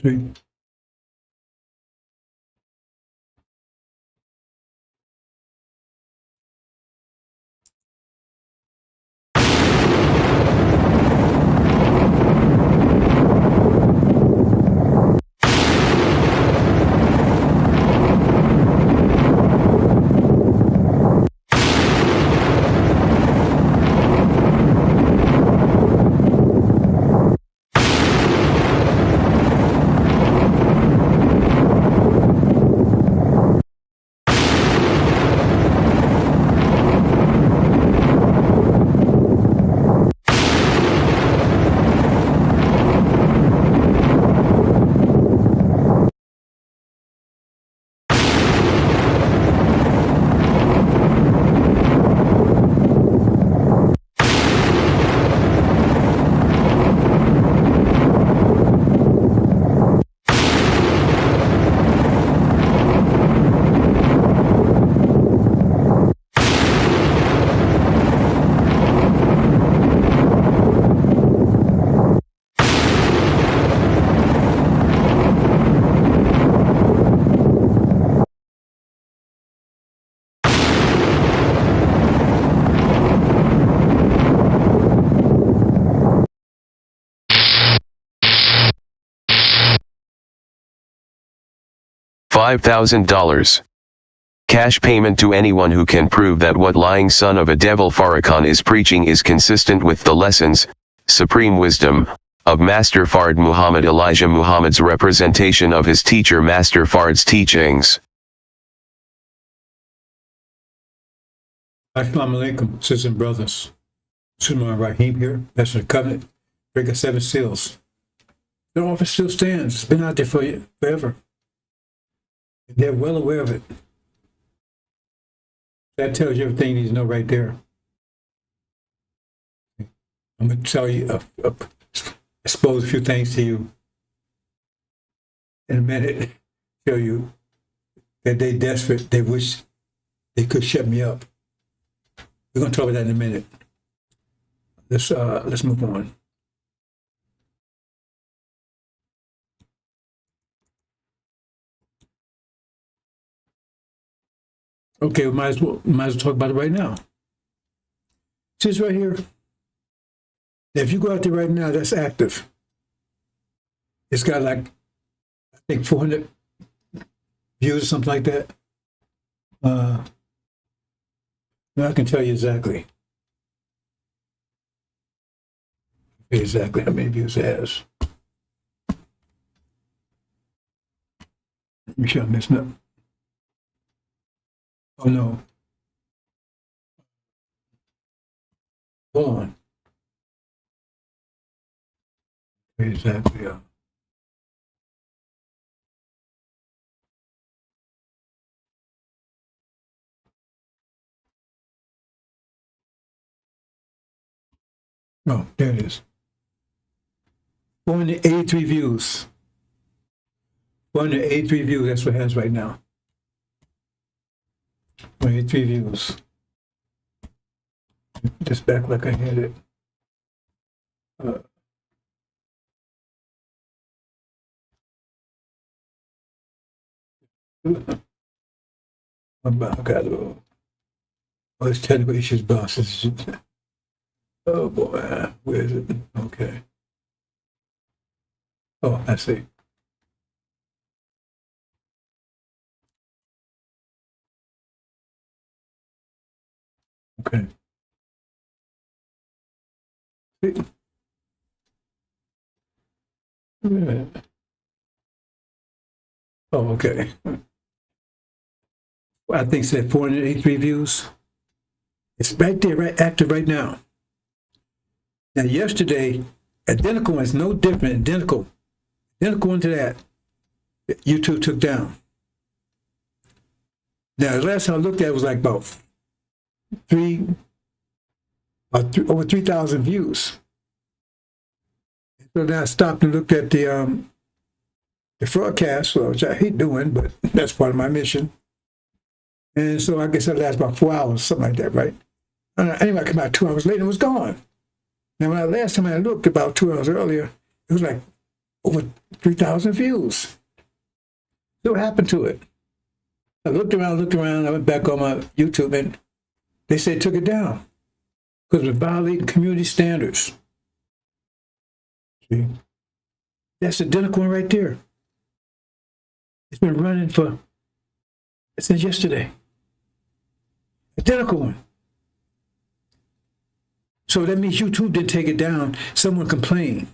3. $5,000. Cash payment to anyone who can prove that what lying son of a devil Farrakhan is preaching is consistent with the lessons, supreme wisdom, of Master Fard Muhammad Elijah Muhammad's representation of his teacher Master Fard's teachings. Assalamu alaikum, sisters and brothers. Sulaiman Rahim here, Pastor of the Covenant, Breaker 7 Seals. The office still stands. It's been out there for you forever. And they're well aware of it. That tells you everything you need to know right there. I'm going to tell you, expose a few things to you in a minute. Tell you that they're desperate. They wish they could shut me up. We're going to talk about that in a minute. Let's move on. Okay, we might as well talk about it right now. See this right here? If you go out there right now, that's active. It's got like, I think 400 views or something like that. Now I can tell you exactly how many views it has. Let me show I'm messing up. Oh no. Hold on. Exactly. Oh, there it is. 483 views. 483 views, that's what it has right now. 483 views. Just back like I had it. It's technical issues, bosses. Oh boy, where is it? Okay. Oh, I see. Okay. Yeah. Oh, okay. Well, I think it said 483 views. It's right there, right active right now. Now, yesterday, identical one is no different, identical one to that YouTube took down. Now, the last time I looked at it was like about over 3,000 views. So then I stopped and looked at the broadcast, which I hate doing, but that's part of my mission. And so I guess that lasts about 4 hours, something like that, right? Anyway, I came out 2 hours later, it was gone. Now, last time I looked about 2 hours earlier, it was like over 3,000 views. So what happened to it? I looked around, I went back on my YouTube, and they said took it down because it was violating community standards. See? That's the identical one right there. It's been running since yesterday. Identical one. So that means YouTube didn't take it down. Someone complained.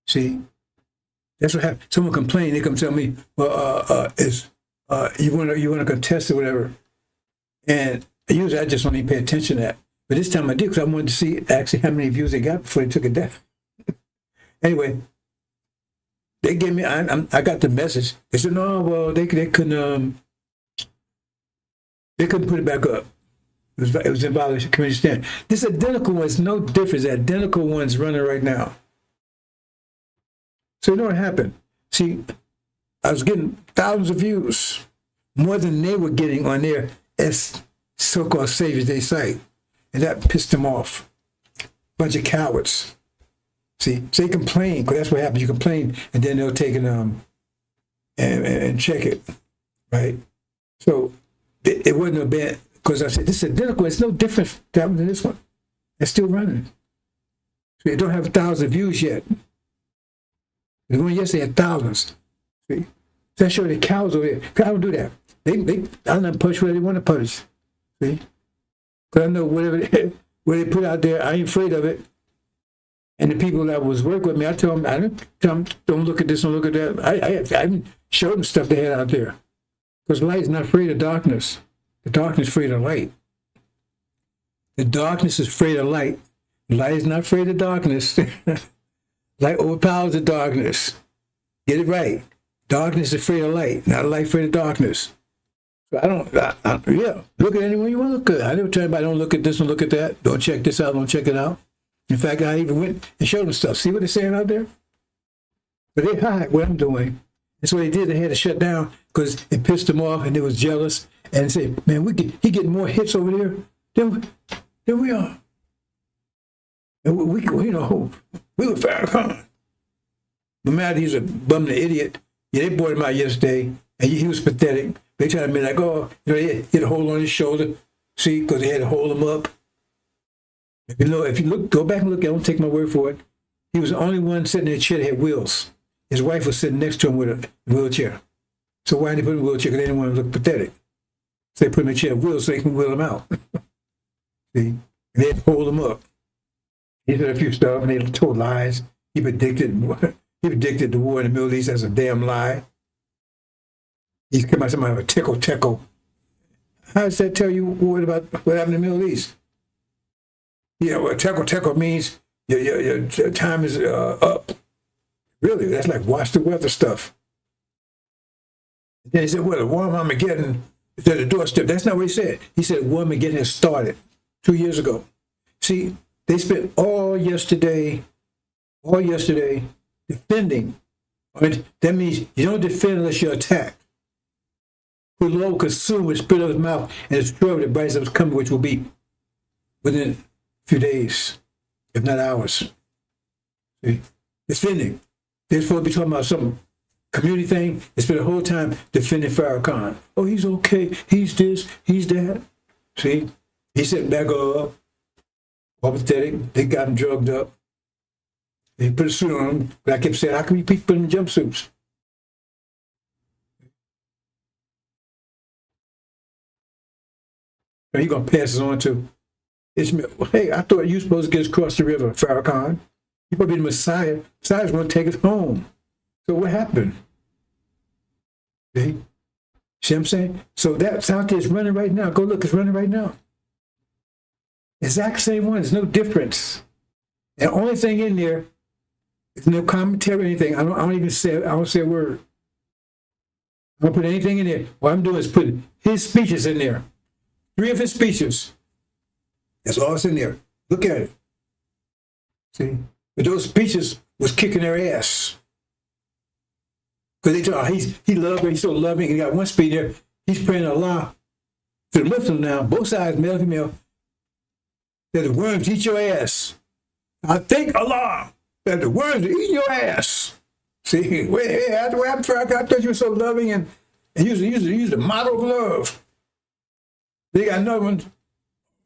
See? That's what happened. Someone complained. They come tell me, well, you want to contest or whatever. And usually I just don't even pay attention to that. But this time I did because I wanted to see actually how many views they got before they took it down. Anyway, they gave me, I got the message. They said, no, well, they couldn't put it back up. It was in violation of community standard. This identical one is no different. The identical one's running right now. So you know what happened? See, I was getting thousands of views, more than they were getting on their so-called Saviours Day site. And that pissed them off. Bunch of cowards. See, so they complain, because that's what happens. You complain, and then they'll take it and check it, right? So it wasn't a bad, because I said, this is identical. It's no different than this one. It's still running. So it don't have 1,000 views yet. The one yesterday had thousands. See? So I show the cows over there. I don't do that. I don't let them push where they want to push. See? Because I know whatever what they put out there, I ain't afraid of it. And the people that was working with me, I tell them, don't look at this, don't look at that. I showed them stuff they had out there. Because light is not afraid of darkness. The darkness is afraid of light. The darkness is afraid of light. Light is not afraid of darkness. Light overpowers the darkness. Get it right. Darkness is afraid of light, not light afraid of darkness. So look at anyone you want to look at. I never tell anybody, don't look at this, don't look at that. Don't check this out, don't check it out. In fact, I even went and showed them stuff. See what they're saying out there? But they hide what I'm doing. That's what they did. They had to shut down because it pissed them off and they was jealous and said, man, he getting more hits over there than we are. And we were FARRAKHAN. No matter he's a bum, the idiot. Yeah, they brought him out yesterday and he was pathetic. They tried to be like, he had a hole on his shoulder. See, because they had to hold him up. If you look, go back and look. I don't take my word for it. He was the only one sitting in a chair that had wheels. His wife was sitting next to him with a wheelchair. So why did they put him in a wheelchair? Because they didn't want to look pathetic. So they put him in a chair with wheels so they can wheel him out. See, and they had to hold him up. He said a few stuff, and they told lies. He predicted the war in the Middle East as a damn lie. He's come out somebody with tickle. How does that tell you what happened in the Middle East? What tickle means your time is up. Really, that's like watch the weather stuff. And then he said, well, the war Armageddon is at the doorstep. That's not what he said. He said war Armageddon has started 2 years ago. See, they spent all yesterday defending. That means you don't defend unless you're attacked. Who the Lord will consume with spit of his mouth and destroy the bright that was coming, which will be within a few days, if not hours. See? Defending. They're supposed to be talking about some community thing. They spent the whole time defending FARRAKHAN. Oh, he's okay. He's this. He's that. See? He's sitting back all pathetic. They got him drugged up. They put a suit on him. But I kept saying, how come you people put him in jumpsuits? And he's going to pass this on to Ishmael. Hey, I thought you were supposed to get us across the river, FARRAKHAN. You're supposed to be the Messiah. Messiah's going to take us home. So what happened? See? See what I'm saying? So that's out there. It's running right now. Go look. It's running right now. Exact same one. There's no difference. The only thing in there is no commentary or anything. I don't say a word. I don't put anything in there. What I'm doing is put his speeches in there. 3 of his speeches. That's all that's in there. Look at it. See? But those speeches was kicking their ass. Because they thought, he loved her, he's so loving. He got one speech there. He's praying Allah to the Muslim now, both sides, male and female, that the worms eat your ass. I thank Allah that the words are eating your ass. See, wait, hey, after what happened, Farrakhan, I thought you were so loving and use the model of love. They got another one.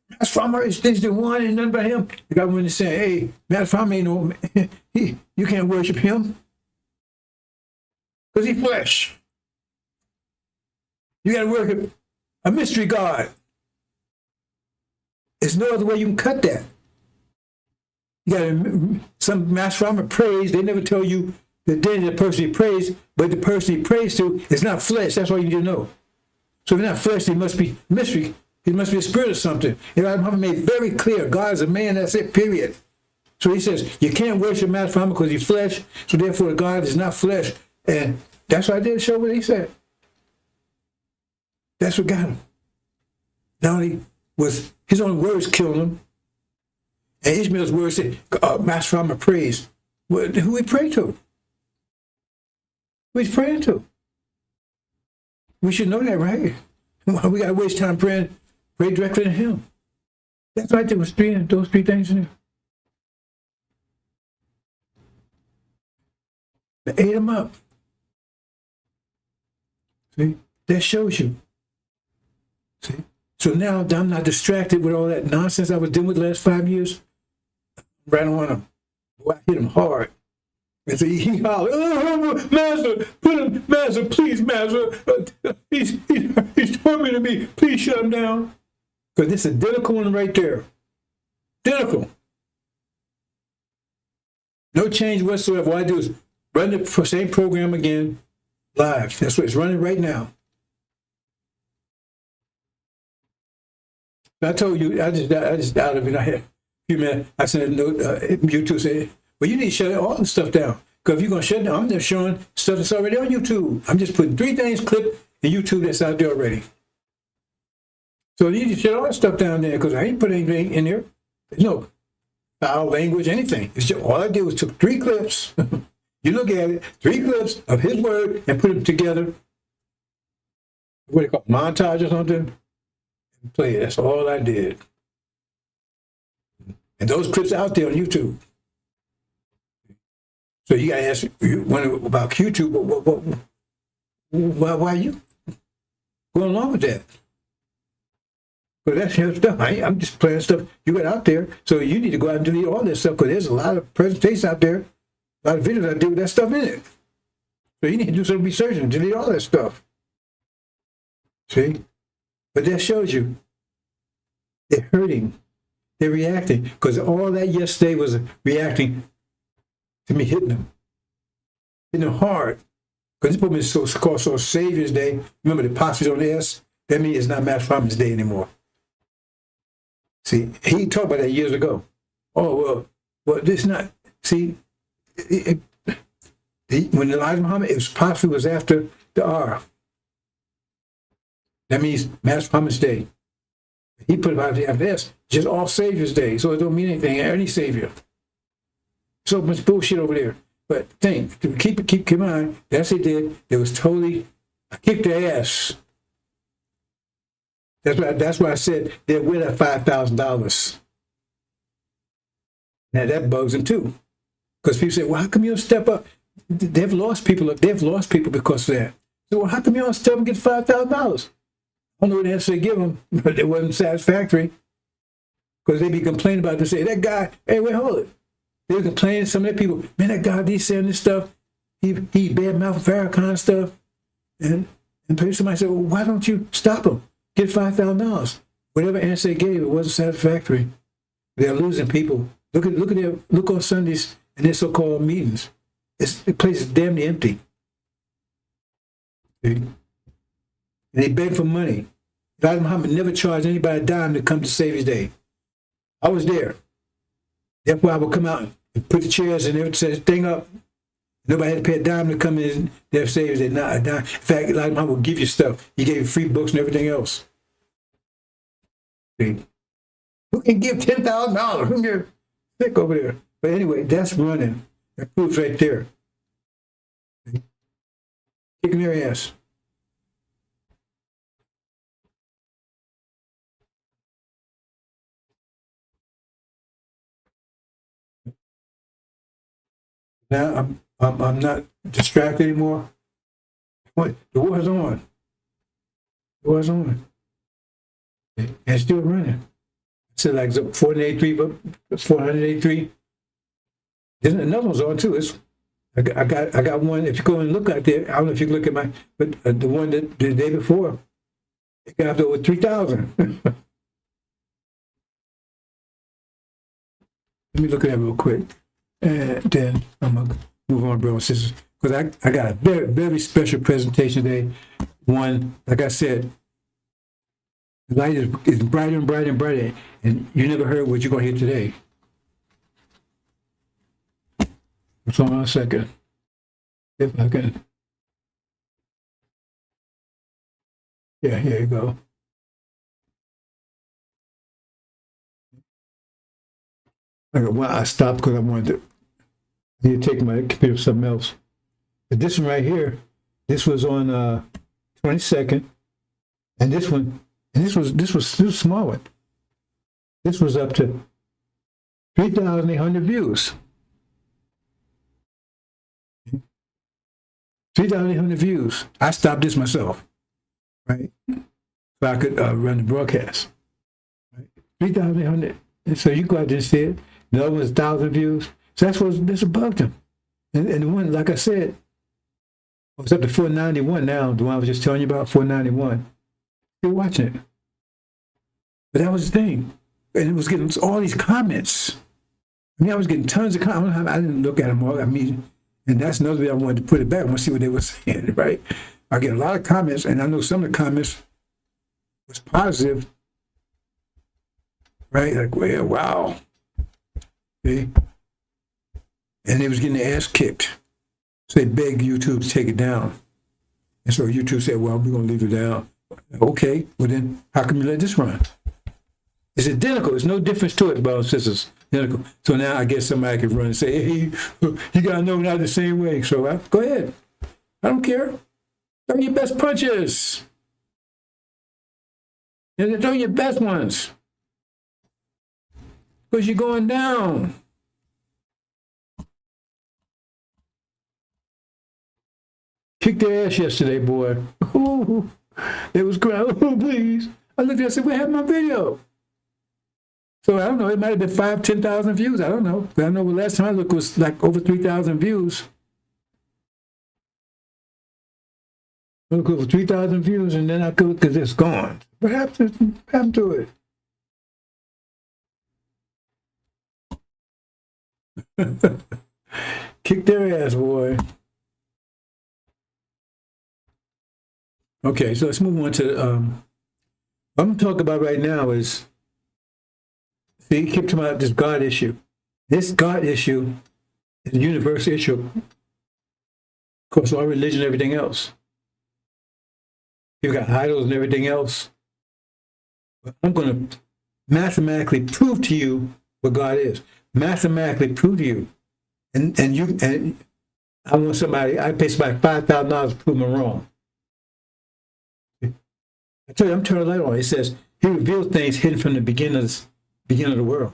Mass Farmer is the one and none but him. They got one that's saying, hey, Mass Farmer ain't no, you can't worship him because he's flesh. You got to worship a mystery God. There's no other way you can cut that. You got to, some Mass Farmer praise, they never tell you that they're the person he prays, but the person he prays to is not flesh. That's all you need to know. So if he's not flesh, he must be mystery. He must be a spirit or something. And Muhammad made very clear, God is a man, that's it, period. So he says, you can't worship Master Muhammad because he's flesh, so therefore God is not flesh. And that's why I did show what he said. That's what got him. Not only was his own words killing him, and Ishmael's words said, Master Muhammad prays. Well, who he prayed to? Who he's praying to? We should know that, right? We got to waste time praying. Pray directly to him. That's right. There was those three things in there. They ate him up. See, that shows you. See, so now I'm not distracted with all that nonsense I was dealing with the last 5 years. Right on him. Boy, I hit him hard. And so he hollered, oh, Master, Master, please, Master. He's tormenting me. Please shut him down. Because this is identical one right there. Identical. No change whatsoever. What I do is run the same program again, live. That's what it's running right now. I told you, I just out of it. I had a few minutes. I sent a note, YouTube said, well, you need to shut all the stuff down. Because if you're going to shut down, I'm just showing stuff that's already on YouTube. I'm just putting 3 things clipped in YouTube that's out there already. So you need to shut all that stuff down there because I ain't put anything in there. There's no foul language, anything. It's just, all I did was took 3 clips. You look at it, 3 clips of his word and put them together. What do you call it, montage or something? And play it. That's all I did. And those clips are out there on YouTube. So you got to ask about YouTube, why are you going along with that? But that's your stuff. I'm just playing stuff you got out there. So you need to go out and delete all this stuff because there's a lot of presentations out there, a lot of videos out there with that stuff in it. So you need to do some research and delete all that stuff. See? But that shows you they're hurting. They're reacting because all that yesterday was reacting to me hitting them hard. Because this movement is called Saviours Day. Remember the apostles on the S? That means it's not Master Muhammad's Day anymore. See, he talked about that years ago. Oh, well, this not, see, when Elijah Muhammad, it was possibly was after the R. That means Master Muhammad's Day. He put it after this, just all Savior's Day, so it don't mean anything, any Savior. So much bullshit over there. But keep in mind, that's what it did. It was totally, I kicked their ass. That's why I said they're with that $5,000. Now that bugs them too. Because people say, well, how come you don't step up? They've lost people because of that. So well, how come you don't step up and get $5,000? I don't know what answer they give them, but it wasn't satisfactory. Because they be complaining about this. Say, that guy, hey, wait, hold it. They were complaining, some of the people, man, that guy, he's saying this stuff. He bad-mouth FARRAKHAN stuff. And somebody said, well, why don't you stop him? Get $5,000. Whatever answer they gave, it wasn't satisfactory. They're losing people. Look on Sundays in their so-called meetings. The place is damn near empty. See? And they beg for money. Elijah Muhammad never charged anybody a dime to come to Saviour's Day. I was there. Therefore, I would come out and put the chairs and everything up. Nobody had to pay a dime to come in their Saviour's Day. Not a dime. In fact, Elijah Muhammad would give you stuff. He gave you free books and everything else. See? Who can give $10,000? Who can give sick over there? But anyway, that's running. That proves right there. See? Kicking their ass. Now I'm not distracted anymore. What? The war's on. The war's on. And it's still running. So like 483. There's another one's on too. I got one. If you go and look out there, I don't know if you can look at but the one that the day before, it got up to over 3,000. Let me look at that real quick, and then I'm gonna move on, brothers and sisters, because I got a very, very special presentation today. One, like I said, the light is brighter and brighter and brighter, and you never heard what you're gonna hear today. Hold on a second. If I can. Yeah, here you go. I stopped because I need to take my computer to something else. But this one right here, this was on 22nd, and this was a small one. This was up to 3,800 views. 3,800 views. I stopped this myself, right? So I could run the broadcast. Right? 3,800. And so you go out there and see it. The other one's 1,000 views. So that's what bugged them. And the one, like I said, it's up to 491 now. The one I was just telling you about, 491. You're watching it. But that was the thing. And it was getting all these comments. I mean, I was getting tons of comments. I didn't look at them all. I mean, and that's another way I wanted to put it back. I want to see what they were saying, right? I get a lot of comments, and I know some of the comments was positive, right? Like, well, wow. See? And they was getting their ass kicked. So they begged YouTube to take it down. And so YouTube said, well, we're going to leave it down. Okay, well then, how come you let this run? It's identical. There's no difference to it, brothers and sisters. Identical. So now I guess somebody could run and say, hey, you got to know not the same way. So go ahead. I don't care. Throw your best punches. And throw your best ones. Because you're going down. Kicked their ass yesterday, boy. Ooh, it was crying. Oh, please. I looked at it and said, where have my video? So I don't know. It might have been 5,000, 10,000 views. I don't know. But I know the last time I looked was like over 3,000 views. I looked over 3,000 views, and then I could, because it's gone. What happened to it? Kick their ass, boy. Okay, so let's move on to what I'm going to talk about right now is, see, you keep talking about this God issue. This God issue is a universal issue. Of course, all religion and everything else. You've got idols and everything else. But I'm going to mathematically prove to you what God is. Mathematically prove to you. And I want somebody, I pay somebody $5,000 to prove me wrong. I tell you, I'm turning the light on. It says, he revealed things hidden from the beginning of the world.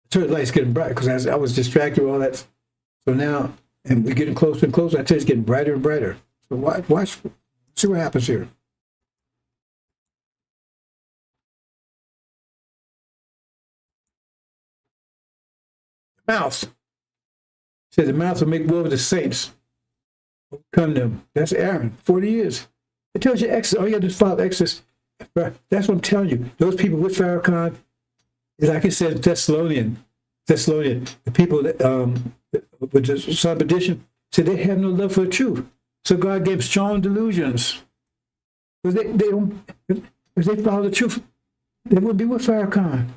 I turned the light's getting bright because I was distracted with all that. So now, and we're getting closer and closer. I tell you, it's getting brighter and brighter. So watch, see what happens here. Mouth. It says the mouth will make war with the saints. Come them. That's Aaron, 40 years. It tells you Exodus. All you have to follow Exodus. That's what I'm telling you. Those people with FARRAKHAN, like it said in Thessalonian, the people that with the son of perdition, said they have no love for the truth. So God gave strong delusions. Because if they follow the truth, they wouldn't be with FARRAKHAN.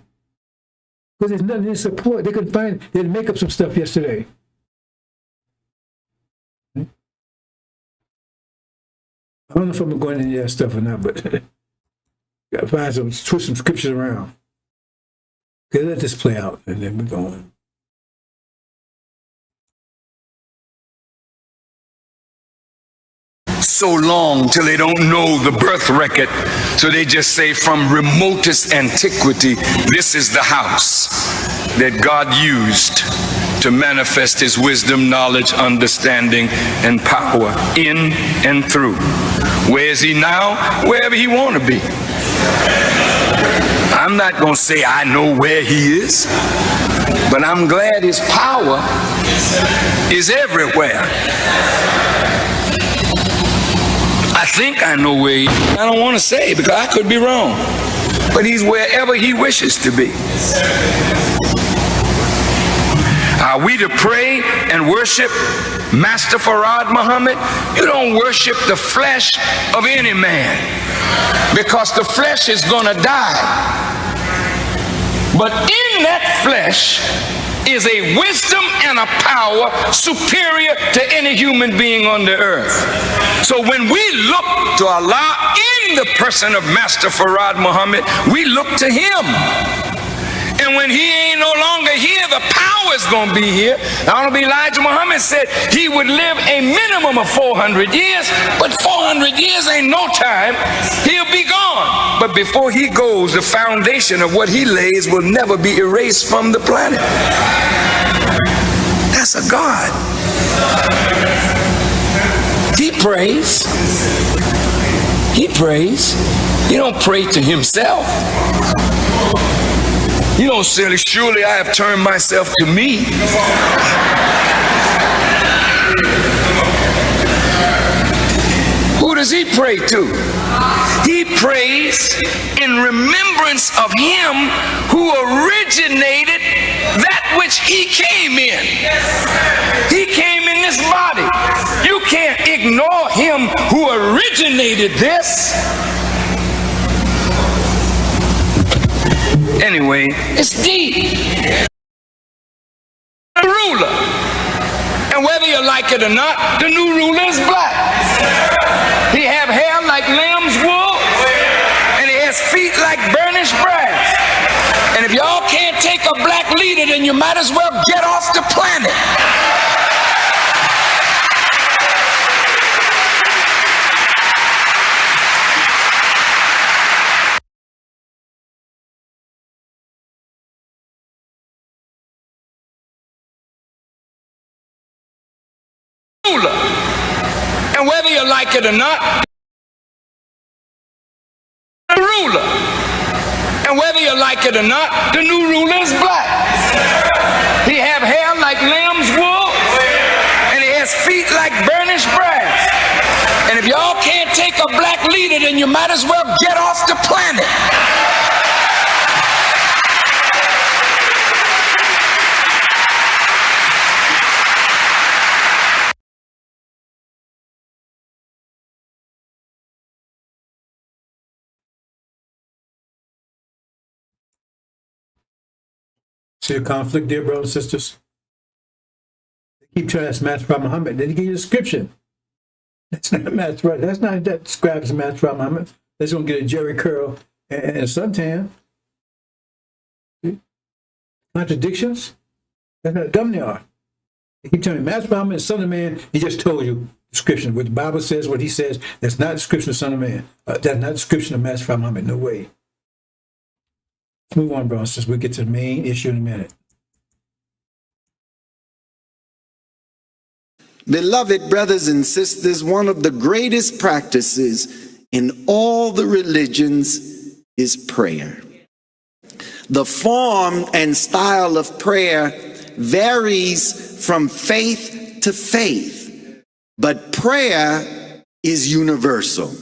Because there's nothing in support. They couldn't find, they had to make up some stuff yesterday. I don't know if I'm going into that stuff or not, but got to find twist some scriptures around. Okay, let this play out, and then we're going. So long till they don't know the birth record, so they just say from remotest antiquity, this is the house that God used to manifest his wisdom, knowledge, understanding, and power in and through. Where is he now? Wherever he want to be. I'm not going to say I know where he is, but I'm glad his power is everywhere. I think I know where he is. I don't want to say because I could be wrong, but he's wherever he wishes to be. Are we to pray and worship Master Farad Muhammad? You don't worship the flesh of any man, because the flesh is going to die. But in that flesh is a wisdom and a power superior to any human being on the earth. So when we look to Allah in the person of Master Farad Muhammad, we look to him. And when he ain't no longer here, the power is going to be here. Honorable Elijah Muhammad said he would live a minimum of 400 years, but 400 years ain't no time. He'll be gone. But before he goes, the foundation of what he lays will never be erased from the planet. That's a God. He prays. He prays. He don't pray to himself. You don't say, surely I have turned myself to me. Who does he pray to? He prays in remembrance of him who originated that which he came in. He came in this body. You can't ignore him who originated this. Anyway, it's deep. The ruler. And whether you like it or not, the new ruler is black. He have hair like lamb's wool, and he has feet like burnished brass. And if y'all can't take a black leader, then you might as well get off the planet. And whether you like it or not, the ruler. And whether you like it or not, the new ruler is black. He have hair like lamb's wool, and he has feet like burnished brass. And if y'all can't take a black leader, then you might as well get off the planet. See the conflict there, brothers and sisters? They keep trying to smash Prophet Muhammad. They give you a description. That's not Master Prophet. That's not that describes Master Prophet Muhammad. They're going to get a Jerry curl and a suntan. See? Contradictions? That's how dumb they are. They keep telling me Master Prophet Muhammad is Son of Man. He just told you description. What the Bible says, what he says, that's not description of Son of Man. That's not description of Master Prophet Muhammad. No way. Let's move on, brothers, since we get to the main issue in a minute. Beloved brothers and sisters, one of the greatest practices in all the religions is prayer. The form and style of prayer varies from faith to faith, but prayer is universal.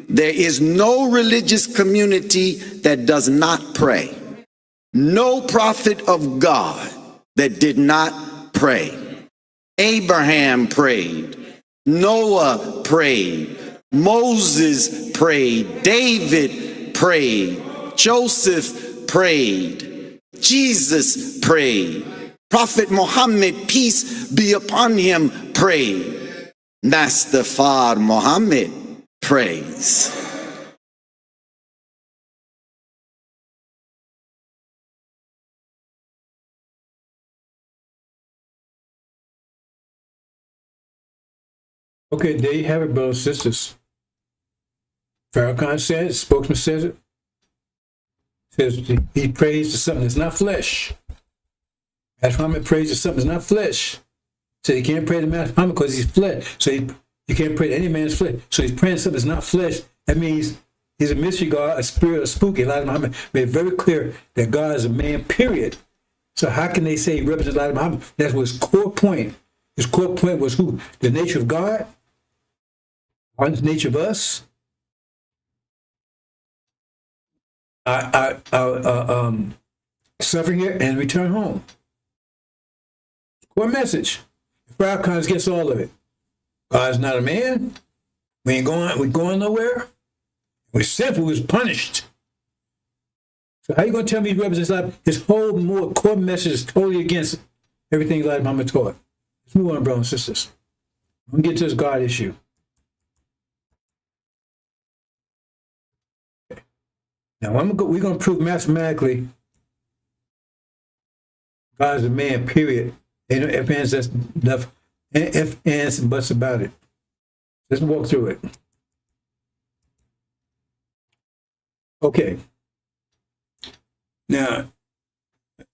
There is no religious community that does not pray. No prophet of God that did not pray. Abraham prayed. Noah prayed. Moses prayed. David prayed. Joseph prayed. Jesus prayed. Prophet Muhammad, peace be upon him, prayed. Master Farrakhan Muhammad prays. Okay, there you have it, brothers and sisters. Farrakhan says, spokesman says it. Says he prays to something that's not flesh. Master Muhammad prays to something that's not flesh. So you can't pray to Master Muhammad because he's flesh. So you can't pray to any man's flesh. So he's praying to something that's not flesh. That means he's a mystery God, a spirit, a spooky. Elijah Muhammad made it very clear that God is a man, period. So how can they say he represents Elijah Muhammad? That was his core point. His core point was who? The nature of God, or the nature of us, suffering here and return home. Core message. FARRAKHAN gets all of it. God's not a man. We're going nowhere. We're sinful, we're punished. So how you going to tell me he represents life? His whole more core message is totally against everything Elijah Muhammad taught. Let's move on, brothers and sisters. I'm going to get to this God issue. Okay. Now, we're going to prove mathematically God is a man, period. Ain't no ifs, ands, that's enough. Ifs, ands, and buts about it. Let's walk through it. Okay. Now, if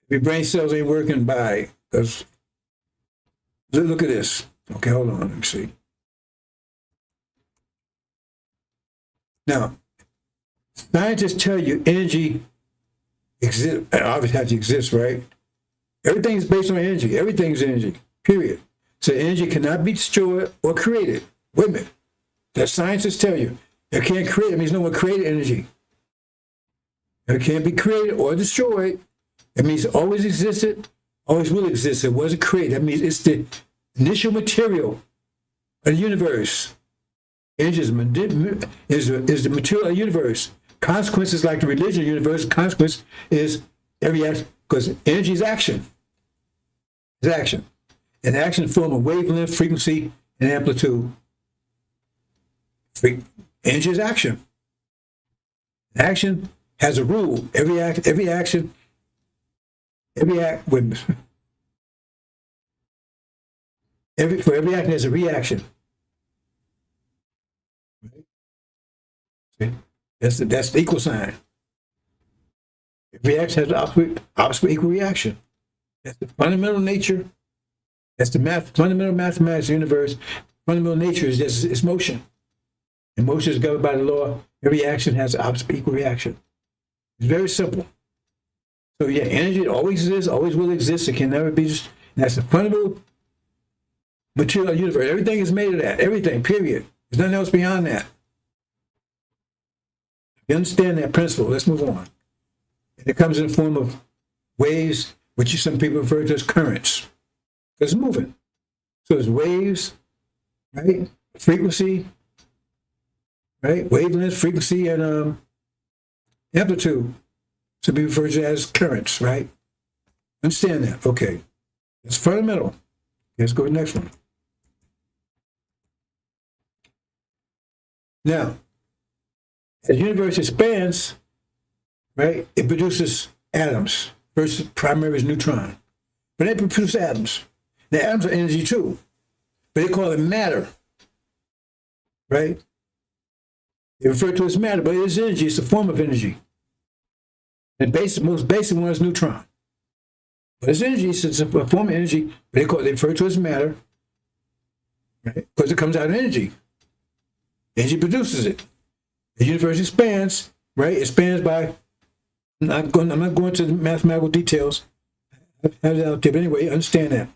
your brain cells ain't working, bye. Because look at this. Okay, hold on. Let me see. Now, scientists tell you energy exists. Obviously, has to exist, right? Everything is based on energy. Everything is energy. Period. So energy cannot be destroyed or created. Wait a minute. That scientists tell you. It can't create. It means no one created energy. It can't be created or destroyed. It means it always existed, always will exist. It wasn't created. That means it's the initial material of the universe. Energy is the material of the universe. Consequences like the religion of the universe. Consequence is every action, because energy is action. It's action. And action form of wavelength, frequency, and amplitude. Energy is action. Action has a rule. Every act, for every action there's a reaction. See? That's the equal sign. Every action has an opposite equal reaction. That's the fundamental nature. That's the fundamental mathematics of the universe. Fundamental nature is just it's motion. And motion is governed by the law. Every action has an opposite equal reaction. It's very simple. So yeah, energy always exists, always will exist. It can never be just. That's the fundamental material of the universe. Everything is made of that. Everything, period. There's nothing else beyond that. You understand that principle. Let's move on. And it comes in the form of waves, which some people refer to as currents. Because it's moving. So it's waves, right? Frequency, right? Wavelength, frequency, and amplitude. To be referred to as currents, right? Understand that. Okay. It's fundamental. Let's go to the next one. Now, as the universe expands, right, it produces atoms. First, primary is neutron. But they produce atoms. The atoms are energy too. But they call it matter. Right? They refer to it as matter, but it is energy. It's a form of energy. The most basic one is neutron. But it's energy, so it's a form of energy, but they refer to it as matter, right? Because it comes out of energy. Energy produces it. The universe expands, right? It expands by, I'm not going to the mathematical details. I have it out there, but anyway, understand that.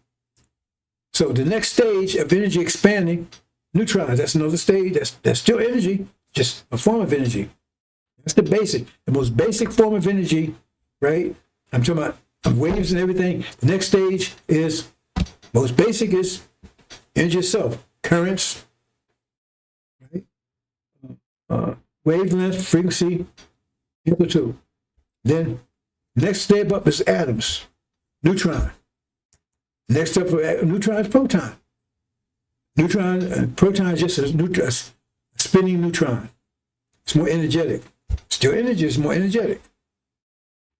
So the next stage of energy expanding, neutrons, that's another stage. That's still energy, just a form of energy. That's the most basic form of energy, right? I'm talking about waves and everything. The next stage is, most basic is energy itself. Currents, right? Wavelength, frequency, amplitude. Then, next step up is atoms, neutron. Next up for neutron is proton. Proton is just a spinning neutron. It's more energetic. Still energy is more energetic.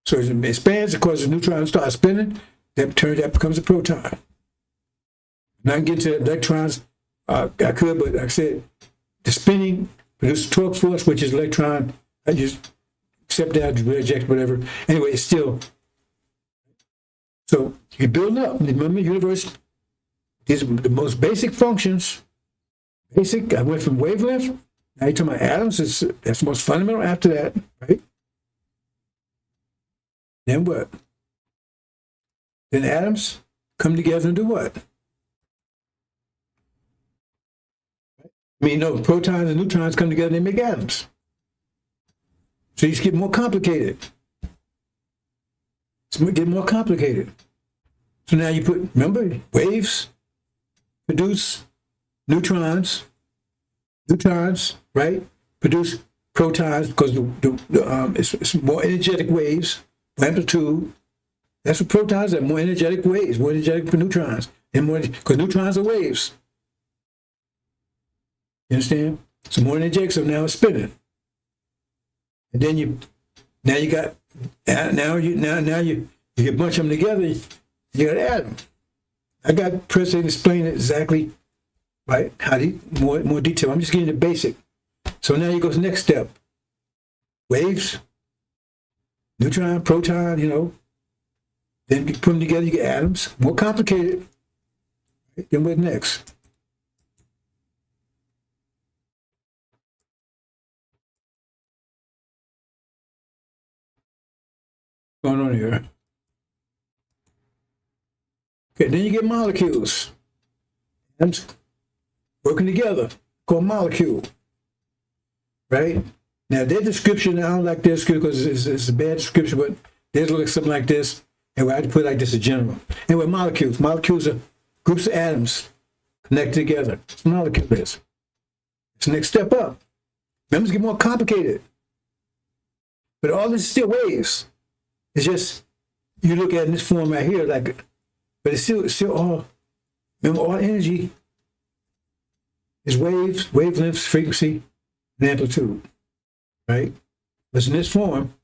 So as it expands, of course, the neutron starts spinning, that becomes a proton. Now I can get to electrons. I could, but like I said, the spinning produces torque force, which is electron. I just accept that, reject whatever. Anyway, it's still. So you're building up. Remember, the universe, these are the most basic functions. Basic, I went from wavelength. Now you're talking about atoms. That's the most fundamental after that, right? Then what? Then atoms come together and do what? I mean, no, protons and neutrons come together and they make atoms. So you just get more complicated. It's getting more complicated. So now you put, remember, waves produce neutrons, right? Produce protons because it's more energetic waves, amplitude. That's what protons are, more energetic waves, more energetic for neutrons, and more because neutrons are waves. You understand? So more energetic, so now it's spinning. And then you get a bunch of them together, you got an atom. I got President explain it exactly, right? How more detail. I'm just getting the basic. So now you go to the next step. Waves, neutron, proton, Then you put them together, you get atoms. More complicated. Right? Then what's next? What's going on here? Okay, then you get molecules. Atoms working together, called molecule. Right? Now, their description, I don't like their description because it's a bad description, but theirs look like something like this. Anyway, I had to put it like this in general. Anyway, molecules. Molecules are groups of atoms connected together. That's what a molecule is. It's the next step up. Numbers get more complicated. But all this is still waves. It's just, you look at it in this form right here, but it's still all, remember, all energy is waves, wavelengths, frequency, and amplitude, right? But it's in this form,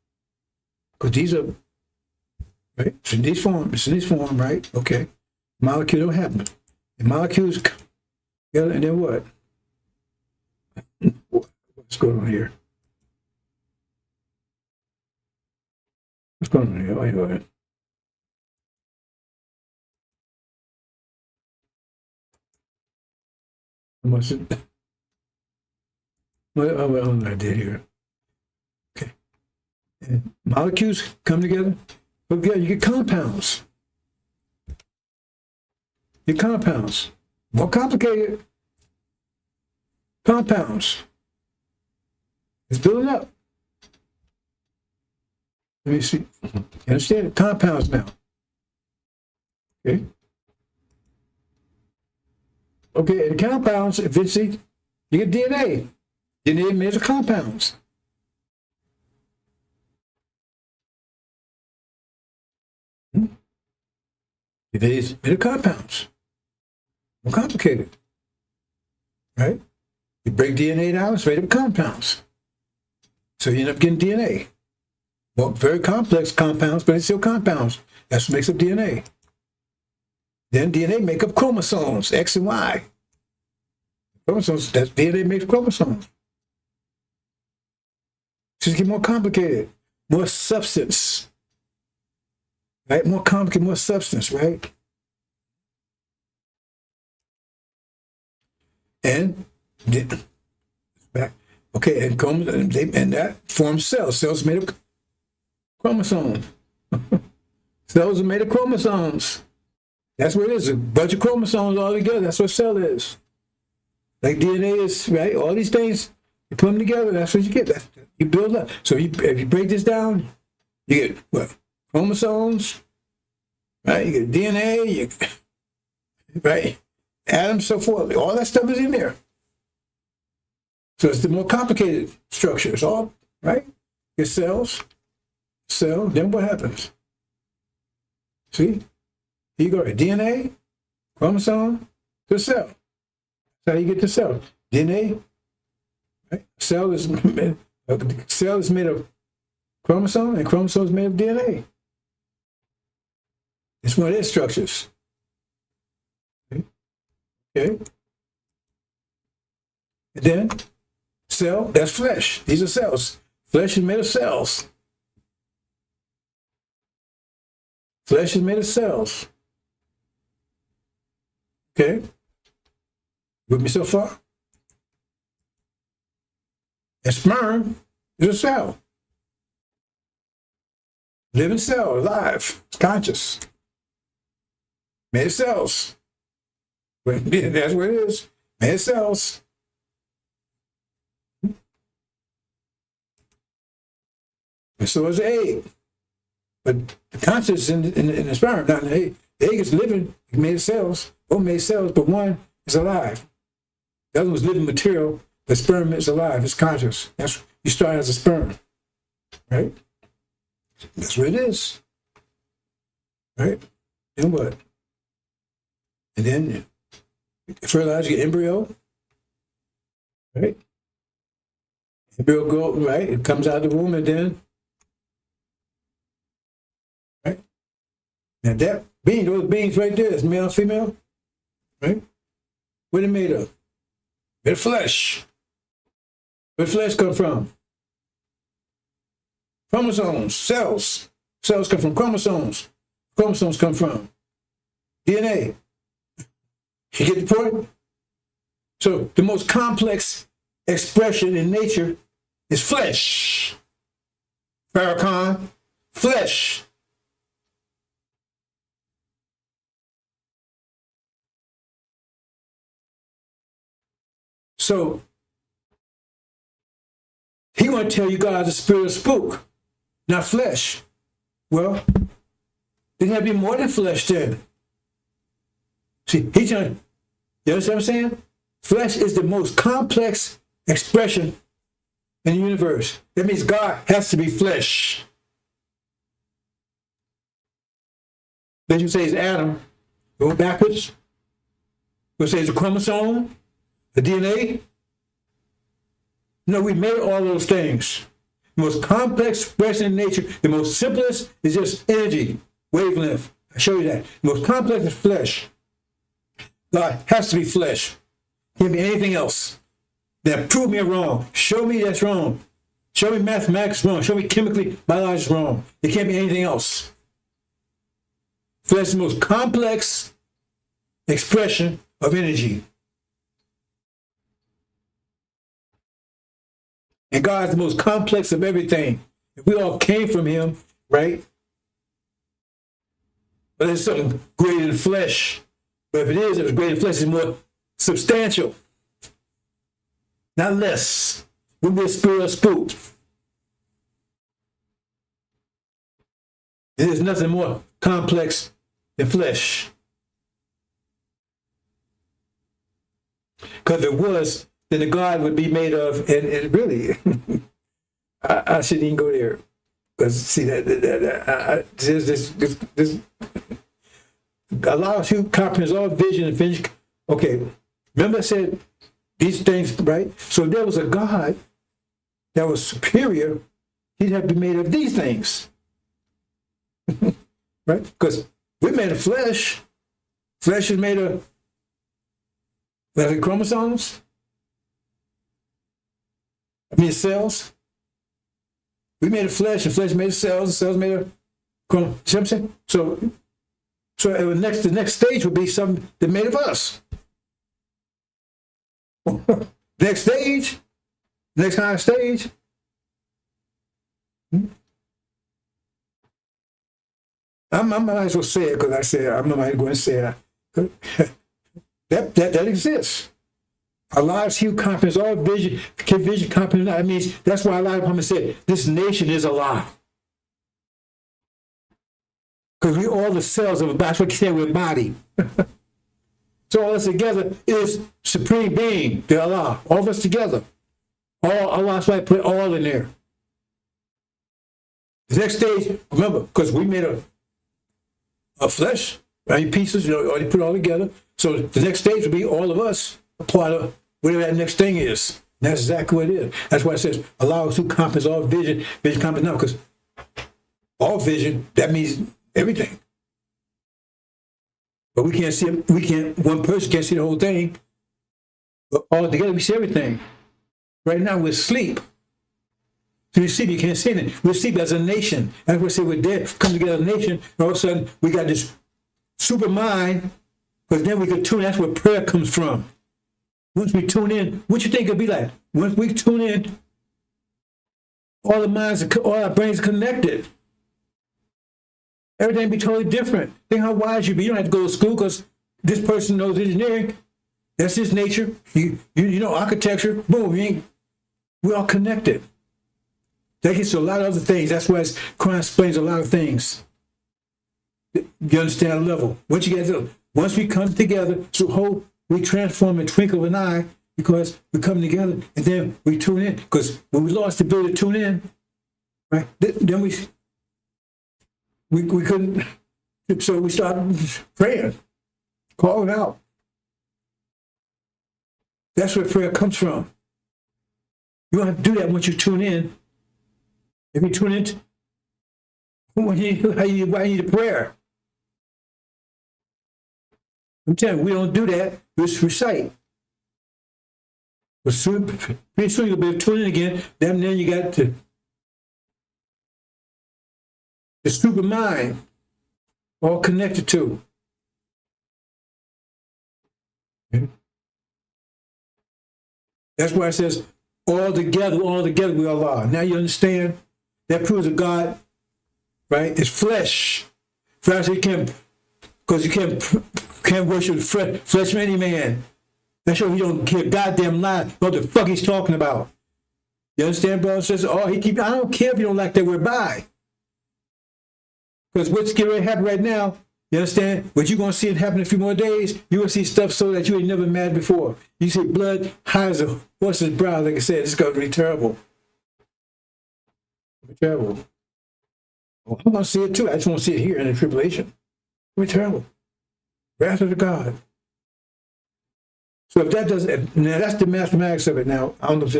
because these are, right? It's in this form, right? Okay. Molecule don't happen. The molecules together, and then what? What's going on here? What's going on here? Wait a minute. What I did here. Okay. And molecules come together. But you get compounds. Your compounds. More complicated. Compounds. It's building up. Let me see. You understand? Compounds now. Okay. Okay, and compounds, eventually, you get DNA. DNA is made of compounds. DNA is made of compounds. More complicated. Right? You break DNA down, it's made of compounds. So you end up getting DNA. Well, very complex compounds, but it's still compounds. That's what makes up DNA. Then DNA make up chromosomes, X and Y. Chromosomes, that's DNA makes chromosomes. Just get more complicated, more substance, right? More complicated, more substance, right? And back, okay, and that forms cells. Cells made of chromosomes. Cells are made of chromosomes. That's what it is, a bunch of chromosomes all together. That's what a cell is. Like DNA is, right? All these things, you put them together, that's what you get. You build up. So if you break this down, you get what? Chromosomes, right? You get DNA, right? Atoms, so forth. All that stuff is in there. So it's the more complicated structure. It's all, right? Your cells, cell, then what happens? See? You go to DNA, chromosome, to cell. That's how you get to cell. DNA, right? Cell is made of chromosome, and chromosome is made of DNA. It's one of their structures. Okay. And then cell, that's flesh. These are cells. Flesh is made of cells. Flesh is made of cells. Okay? With me so far? And sperm is a cell. Living cell, alive, it's conscious. Made of cells. That's what it is. Made of cells. And so is the egg. But the conscious is in the sperm, not in the egg. The egg is living, made of cells. Both made cells, but one is alive. The other was living material, but sperm is alive, it's conscious. That's, you start as a sperm, right? That's what it is, right? Then what? And then fertilize your embryo, right? Embryo go, right? It comes out of the womb and then, right? Now that being, those beings right there is male, female, right? What are they made of? Made of flesh. Where flesh come from? Chromosomes, cells. Cells come from chromosomes. Chromosomes come from DNA. You get the point? So the most complex expression in nature is flesh. FARRAKHAN, flesh. So he want to tell you God's a spirit of spook, not flesh. Well, it had to be more than flesh then. See, he's trying. You understand what I'm saying? Flesh is the most complex expression in the universe. That means God has to be flesh. Then you say it's Adam. Go backwards. You say it's a chromosome, the DNA. No, we made all those things. The most complex expression in nature, the most simplest is just energy, wavelength. I show you that. The most complex is flesh. God has to be flesh. Can't be anything else. Then prove me wrong. Show me that's wrong. Show me mathematics wrong. Show me chemically, biology wrong. It can't be anything else. Flesh is the most complex expression of energy. And God's the most complex of everything. If we all came from him, right? But there's something greater than flesh. But if it is greater than flesh, it's more substantial. Not less. When we're spirit of spook. There's nothing more complex than flesh. Because if it was, then the God would be made of, and really, I shouldn't even go there. Because, see, this allows you comprehends all vision and finish. Okay, remember I said these things, right? So if there was a God that was superior, he'd have to be made of these things. Right? Because we're made of flesh. Flesh is made of chromosomes. I mean cells. We made of flesh, and flesh made of cells, and cells made of chromosomes. See what I'm saying? So the next stage would be something that made of us. Next stage, next higher stage. I might as well say it because I said I'm not going to say it. that exists. Allah's hue comprehends all vision comprehends. That means that's why a lot of Muhammad said this nation is Allah. Because we all the cells of a body. That's what he said with body. So all us together is supreme being, the Allah. All of us together. All Allah's why I put all in there. The next stage, remember, because we made a flesh, right? Pieces, already put it all together. So the next stage would be all of us, a part of whatever that next thing is. And that's exactly what it is. That's why it says, allow us to comprehend all vision comprehends now, because all vision, that means everything. But we can't see, one person can't see the whole thing. But all together we see everything. Right now we're asleep. So you see, you can't see it. We see as a nation. That's what we say we're dead. Come together as a nation. And all of a sudden, we got this super mind, because then we can tune. That's where prayer comes from. Once we tune in, what you think it'll be like? Once we tune in, all the minds, all our brains are connected. Everything be totally different. Think how wise you be. You don't have to go to school because this person knows engineering. That's his nature. You know architecture. Boom, we're all connected. That gets to a lot of other things. That's why Christ explains a lot of things. You understand the level. What you guys do? Once we come together, we transform in the twinkle of an eye because we come together and then we tune in. Because when we lost the ability to tune in, right? Then we couldn't. So we started praying, calling out. That's where prayer comes from. You don't have to do that once you tune in. If you tune in, why you need a prayer? I'm telling you, we don't do that. We just recite. But pretty soon you'll be able to tune in again. Then you got the stupid mind all connected to. Okay. That's why it says, all together we all are. Now you understand? That proves that God, right, is flesh. Flesh, because you can't worship flesh of any man. That's sure he don't care goddamn lie what the fuck he's talking about. You understand, brother? Says, I don't care if you don't like that word bye. Because what's getting ready to happen right now, you understand? But you're going to see it happen in a few more days. You're going to see stuff so that you ain't never mad before. You see blood high as a horse's brow, like I said, it's going to be terrible. Terrible. Well, I'm going to see it too. I just want to see it here in the tribulation. It's terrible. Wrath of the God. So if that doesn't, now that's the mathematics of it. Now I don't know if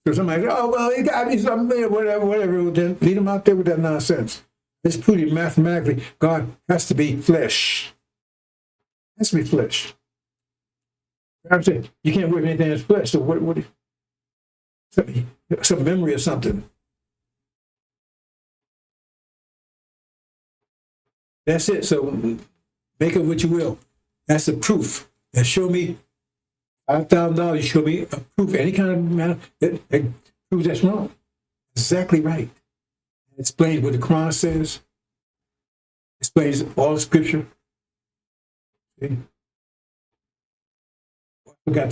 so somebody, well, it got to be something, whatever. Then lead them out there with that nonsense. It's pretty mathematically. God has to be flesh. Has to be flesh. I'm saying you can't work anything that's flesh. So what? Some memory or something. That's it. So make it what you will. That's the proof. And show me $5,000. Show me a proof, any kind of matter that proves that's wrong. Exactly right. It explains what the Quran says. Explains all the scripture. Okay. I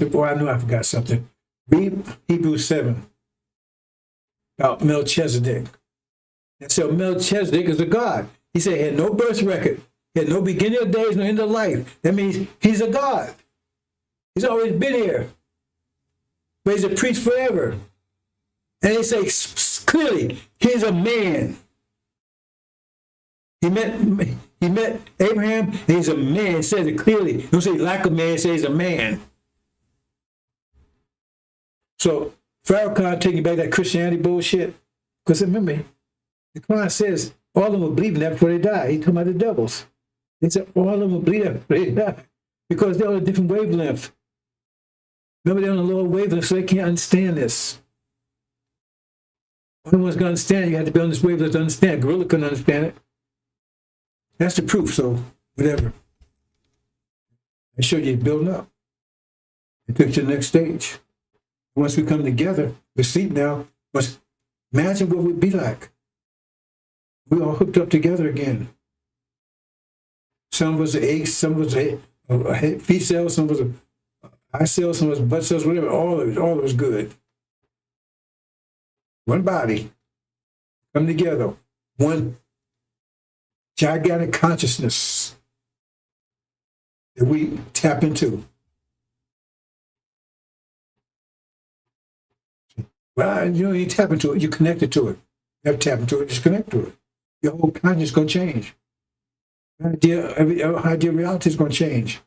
forgot something. Read Hebrews 7 about Melchizedek. And so Melchizedek is a god. He said he had no birth record. He had no beginning of days, no end of life. That means he's a god. He's always been here. But he's a priest forever. And they say clearly, he's a man. He met Abraham, and he's a man. It says it clearly. Don't say like a man, it says he's a man. So FARRAKHAN taking back that Christianity bullshit. Because remember, the Quran says all of them will believe in that before they die. He's talking about the devils. They said all of them will believe that before they die. Because they're on a different wavelength. Remember, they're on a lower wavelength, so they can't understand this. Anyone's going to understand it, you have to be on this wavelength to understand. Gorilla couldn't understand it. That's the proof, so whatever. I showed you building up. It took you to the next stage. Once we come together, we're asleep now. Imagine what we'd be like. We all hooked up together again. Some of us are eggs, some of us are feet cells, some of us are eye cells, some of us are butt cells, whatever. All of it was good. One body. Come together. One gigantic consciousness that we tap into. Well, you tap into it, you're connected to it. You have to tap into it, just connect to it. Your whole consciousness is going to change. Your idea of reality is going to change.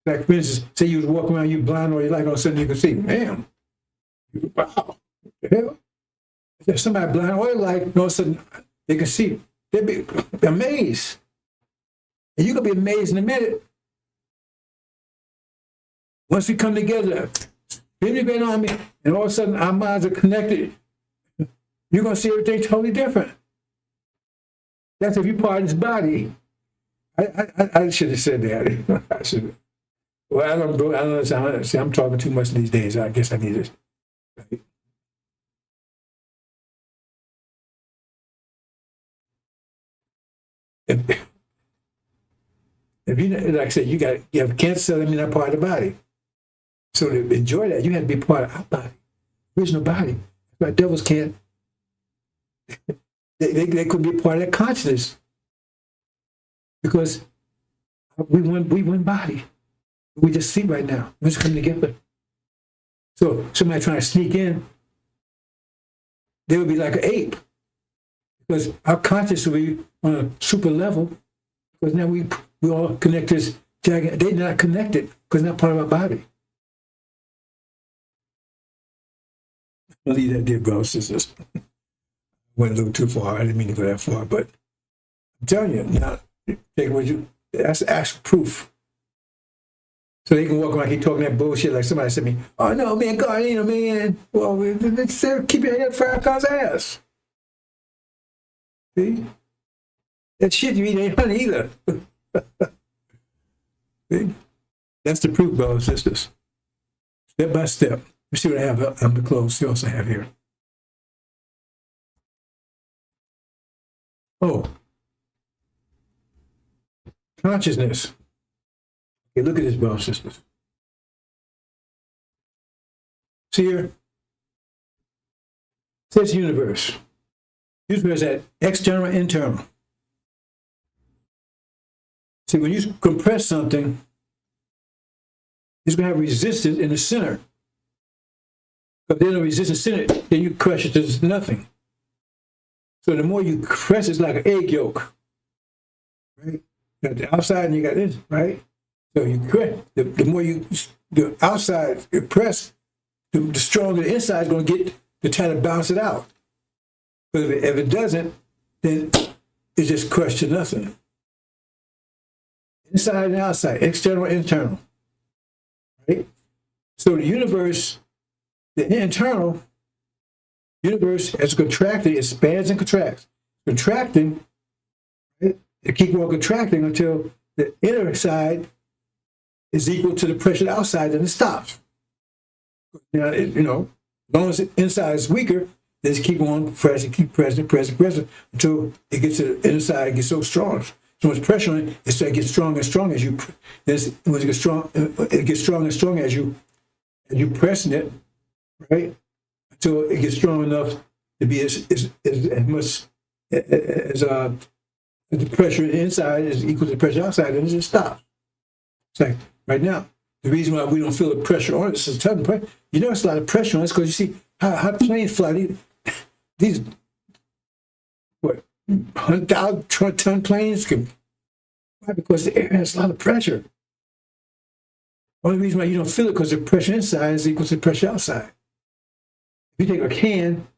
Like, for instance, say you was walking around, you blind all your life, all of a sudden you can see, man, wow, what the hell? If there's somebody blind all your life, all of a sudden they can see, they'd be amazed. And you're going to be amazed in a minute. Once we come together, Then you're going on me, and all of a sudden our minds are connected. You're going to see everything totally different. That's if you're part of this body. I should have said that. I should have. Well, I don't know. See, I'm talking too much these days. I guess I need it. Right? If you, like I said, you have cancer, that means not part of the body. So to enjoy that, you have to be part of our body, original body. Right? Devils can't. They could be part of that consciousness because we one body. We just see right now. We're just coming together. So somebody trying to sneak in, they would be like an ape because our consciousness will be on a super level because now we all connect this jagged. They're not connected because they're not part of our body. I'll leave that there, brothers, sisters. Went a little too far. I didn't mean to go that far, but I'm telling you, now, take what you, that's actual proof. So they can walk around, keep talking that bullshit like somebody said to me, oh no, man, God, ain't a man. Well, keep your head up Farrakhan's ass. See? That shit you eat ain't honey either. See? That's the proof, brothers and sisters. Step by step. You see what I have on the clothes. See what else I have here. Oh. Consciousness. Okay, look at this, brothers and sisters. See here? It says universe. Universe at external and internal. See, when you compress something, it's going to have resistance in the center. If there's no resistance in it, then you crush it to nothing. So the more you press, it's like an egg yolk. Right? You got the outside and you got this, right? So you crush, the more the outside you press, the stronger the inside is going to get to try to bounce it out. But if it doesn't, then it's just crushed to nothing. Inside and outside, external and internal. Right? So the universe, the internal universe, as contracted, expands and contracts. Contracting, right? It keeps on contracting until the inner side is equal to the pressure outside, and it stops. Now, as long as the inside is weaker, they just keep on pressing, until it gets to the inside, it gets so strong. So much pressure on it, it gets stronger and stronger as you. When it gets strong, it gets stronger and stronger as you pressing it, right? Until it gets strong enough to be as much as the pressure inside is equal to the pressure outside, and it just stops. It's like right now, the reason why we don't feel the pressure on it is a ton of pressure. You know, it's a lot of pressure on us because you see how planes fly. These what 100,000-ton planes can fly because the air has a lot of pressure. Only reason why you don't feel it because the pressure inside is equal to the pressure outside. If you take a can,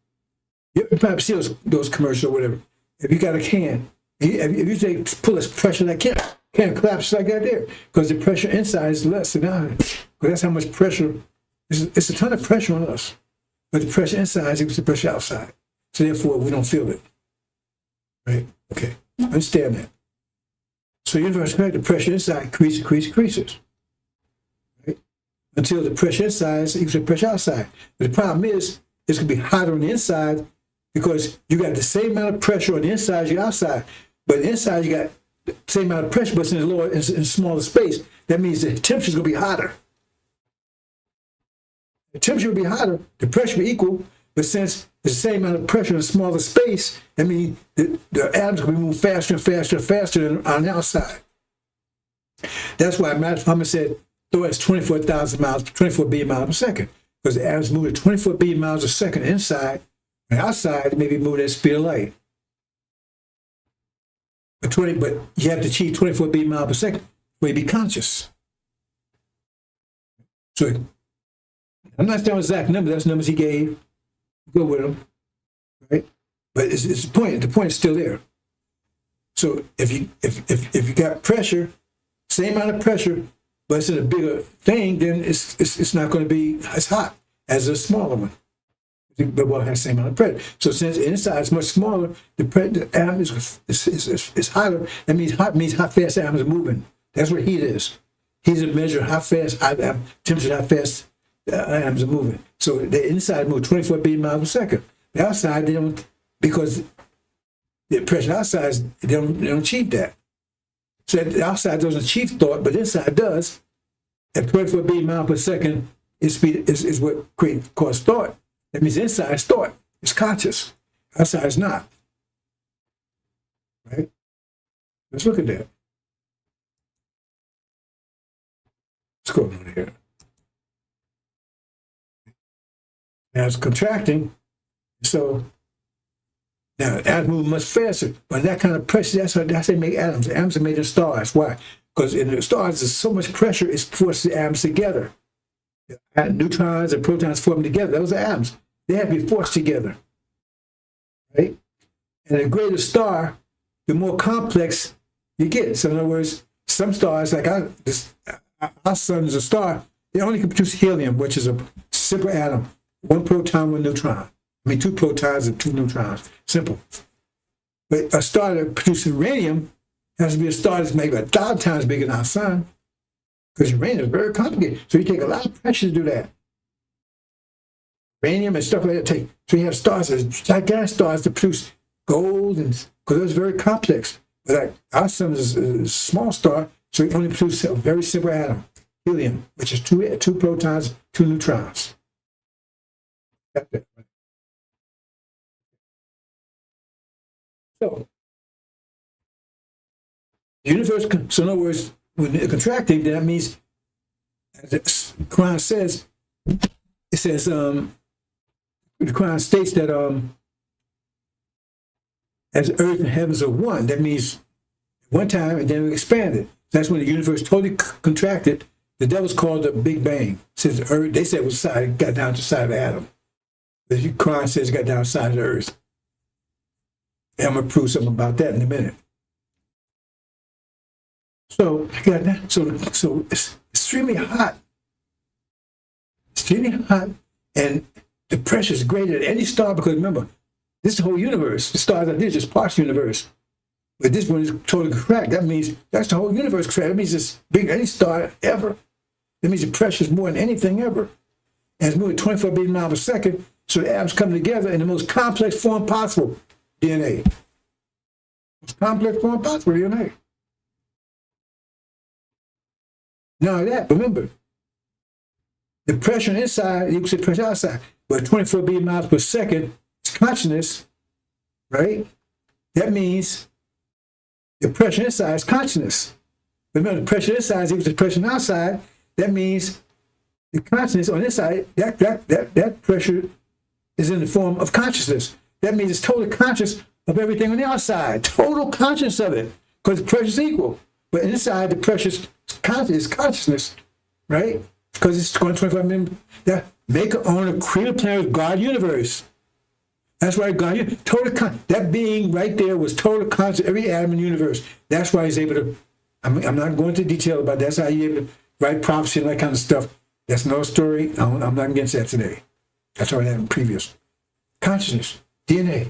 you probably see those commercials or whatever. If you got a can, if you pull this pressure in that can collapse like that there because the pressure inside is less than out. Because that's how much pressure. It's a ton of pressure on us, but the pressure inside is equal to the pressure outside. So therefore, we don't feel it. Right? Okay. Understand that. So universe, the pressure inside increases. Right? Until the pressure inside is equal to the pressure outside. But the problem is, it's going to be hotter on the inside because you got the same amount of pressure on the inside as your outside. But inside, you got the same amount of pressure, but it's in a smaller space. That means the temperature is going to be hotter. The temperature will be hotter, the pressure will be equal, but since there's the same amount of pressure in a smaller space, that means the atoms will be moving faster and faster and faster than on the outside. That's why Muhammad said, though it's 24 billion miles per second, because the atoms move at 24 billion miles a second inside, and outside, it may be moving at the speed of light. But you have to achieve 24 billion miles per second before you be conscious. So I'm not saying exact number. That's numbers he gave. Go with them, right? But it's the point. The point is still there. So if you got pressure, same amount of pressure but it's in a bigger thing, then it's not going to be as hot as a smaller one. But will have the same amount of pressure. So since the inside is much smaller, the atom is hotter. That means hot means how fast the atoms are moving. That's what heat is. Heat is a measure of how fast temperature, how fast the atoms are moving. So the inside moves 24 billion miles per second. The outside, they don't, because the pressure outside, they don't achieve that. So the outside doesn't achieve thought, but the inside does. At 24 billion miles per second is what causes thought. That means inside is thought. It's conscious. Outside is not. Right? Let's look at that. What's going on here? Now it's contracting. So now atoms move much faster, but that kind of pressure, that's how they make atoms. Atoms are made of stars. Why? Because in the stars, there's so much pressure, it forces the atoms together. Neutrons and protons form together. Those are atoms. They have to be forced together. Right? And the greater star, the more complex you get. So in other words, some stars, like our sun is a star, they only can produce helium, which is a simple atom. One proton, one neutron. I mean, two protons and two neutrons. Simple. But a star that produces uranium has to be a star that's maybe 1,000 times bigger than our sun, because uranium is very complicated. So you take a lot of pressure to do that. Uranium and stuff like that. So you have stars, gigantic stars that produce gold, and because it's very complex. But like our sun is a small star, so it only produces a very simple atom, helium, which is two protons, two neutrons. That's it. So, the universe, so in other words, when it's contracting, that means, as the Quran says, it says, the Quran states that as earth and heavens are one, that means one time and then it expanded. That's when the universe totally contracted. The devil's called the Big Bang. Says the earth, they said it was got down to the side of the atom. The Quran says it got down to the side of the earth. And I'm going to prove something about that in a minute. So, so it's extremely hot. Extremely hot. And the pressure is greater than any star, because remember, this is the whole universe. The stars out there is just parts of the universe. But this one is totally cracked. That means that's the whole universe cracked. That means it's bigger than any star ever. That means the pressure is more than anything ever. And it's moving 24 billion miles per second. So the atoms come together in the most complex form possible. DNA. Most complex form possible, DNA. Now that, remember, the pressure inside equals the pressure outside. But 24 billion miles per second is consciousness, right? That means the pressure inside is consciousness. Remember, the pressure inside is equal to the pressure outside. That means the consciousness on this side, that pressure is in the form of consciousness. That means it's totally conscious of everything on the outside. Total conscious of it, because the pressure is equal. But inside, the pressure is consciousness, right? Because it's going 25 million. That maker, owner, creator, planner, God, universe. That's why God, that being right there was total conscious of every atom in the universe. That's why he's able to, I'm not going into detail about that. That's how he's able to write prophecy and that kind of stuff. That's no story. I'm not against that today. That's already happened previous. Consciousness, DNA,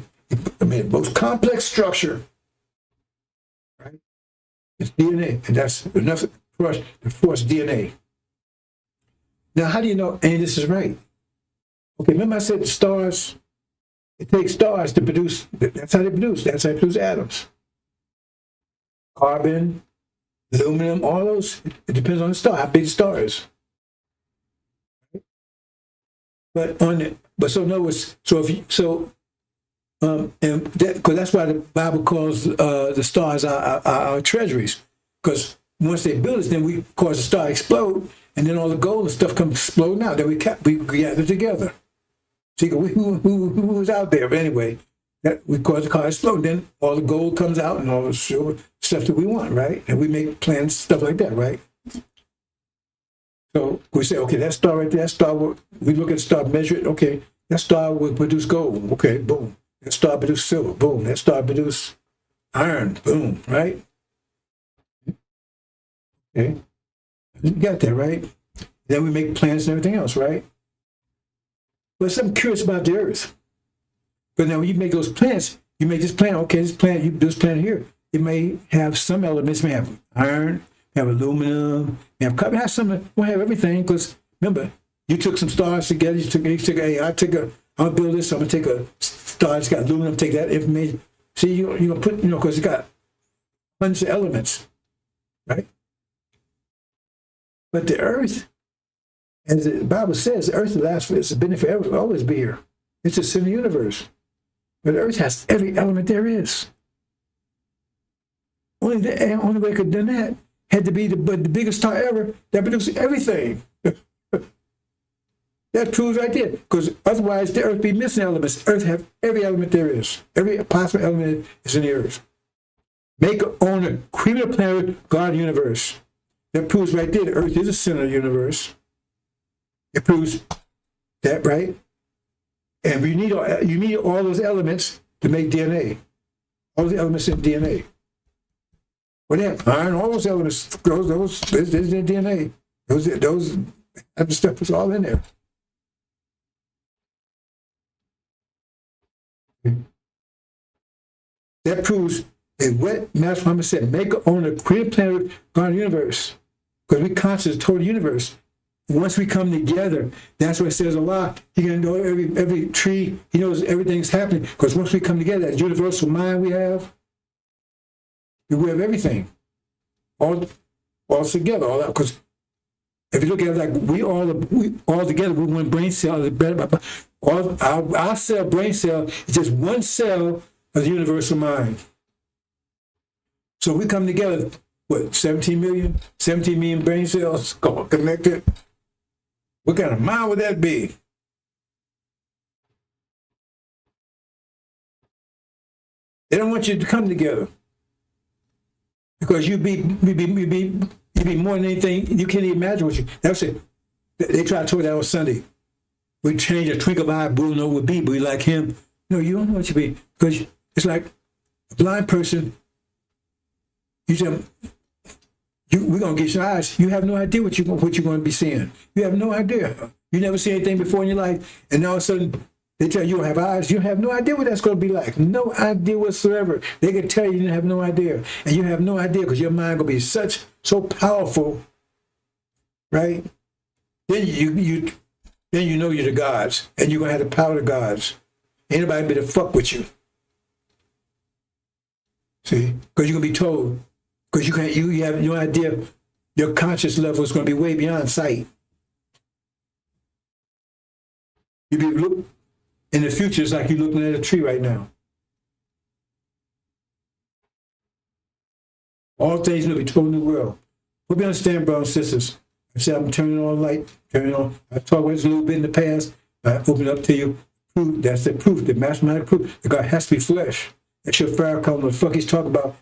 I mean, most complex structure, right? It's DNA, and that's enough for us to force DNA. Now, how do you know any of this is right? Okay, remember I said the stars, it takes stars to produce, that's how they produce atoms. Carbon, aluminum, all those, it depends on the star, how big the star is. But so in other words, because that's why the Bible calls the stars our treasuries. Because once they build us, then we cause the star to explode, and then all the gold and stuff comes exploding out. Then we gather together. See, who was out there? But anyway, that we cause the car to explode. Then all the gold comes out and all the silver stuff that we want, right? And we make plans, stuff like that, right? So we say, okay, that star right there, that star, we look at the star, measure it, okay, that star will produce gold, okay, boom. That star produce silver, boom. That star produce iron, boom, right? Okay. You got that, right? Then we make plants and everything else, right? But something curious about the earth. But now when you make those plants, you make this plant, okay, this plant, you do this plant here. It may have some elements, may have iron, may have aluminum, may have copper, have some, won't have everything, because remember, you took some stars together, hey, I'm gonna build this, I'm gonna take a star that's got aluminum, take that information. See, you're gonna put, because it's got bunch of elements, right? But the earth, as the Bible says, the earth lasts for, it's been there forever, it'll always be here. It's the center of the universe. But the earth has every element there is. Only way it could have done that had to be the biggest star ever that produced everything. That proves right there. Because otherwise the earth be missing elements. The earth have every element there is. Every possible element is in the earth. Make on a cream of the planet, God universe. That proves right there the earth is the center of the universe. It proves that, right? And you need all those elements to make DNA. All the elements in DNA. What they have? Iron, all those elements, those there's their DNA. Those other stuff is all in there. That proves that what Master Muhammad said, make on the created planet God universe. Because we conscious total universe. Once we come together, that's what it says a lot. He can know every tree. He knows everything's happening. Because once we come together, that universal mind we have everything. All together, all that. Because if you look at it like we all together, we one brain cell. Our cell, brain cell, is just one cell of the universal mind. So we come together, what, 17 million brain cells all connected? What kind of mind would that be? They don't want you to come together because you'd be more than anything. You can't even imagine what you. That's it. They tried to tell that on Sunday. We change a twinkle of an eye, we'll know what would be, but we like him. No, you don't know what you be because it's like a blind person. You tell them, we're gonna get your eyes. You have no idea what you're going to be seeing. You have no idea. You never see anything before in your life, and all of a sudden they tell you don't have eyes. You have no idea what that's going to be like. No idea whatsoever. They can tell you have no idea, and you have no idea because your mind gonna be so powerful, right? Then you know you're the gods, and you're gonna have the power of the gods. Ain't nobody better fuck with you. See, because you're gonna be told. Because you have no idea, your conscious level is going to be way beyond sight. You be look in the future, it's like you're looking at a tree right now. All things will be told in the world. Hope you understand, brothers and sisters. I said I'm turning on the light, turning on. I talked about this a little bit in the past. I open up to you. Proof. That's the proof. The mathematical proof that God has to be flesh. That's your FARRAKHAN. What the fuck he's talking about?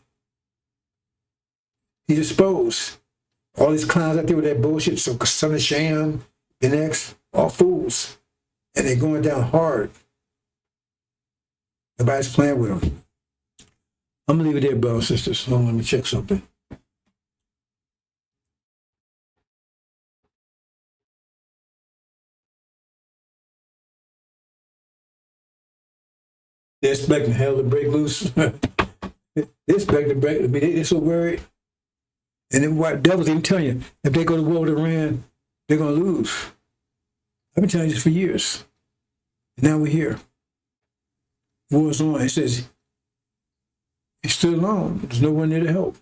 He's exposed. All these clowns out there with that bullshit, so Son of Sham, the next, all fools. And they're going down hard. Nobody's playing with them. I'm going to leave it there, brothers and sisters. Hold on, let me check something. They're expecting hell to break loose. They're expecting to break. I mean, they're so worried. And then what devils even telling you, if they go to war with Iran, they're going to lose. I've been telling you this for years. And now we're here. War's on. It says, it's still alone. There's no one there to help.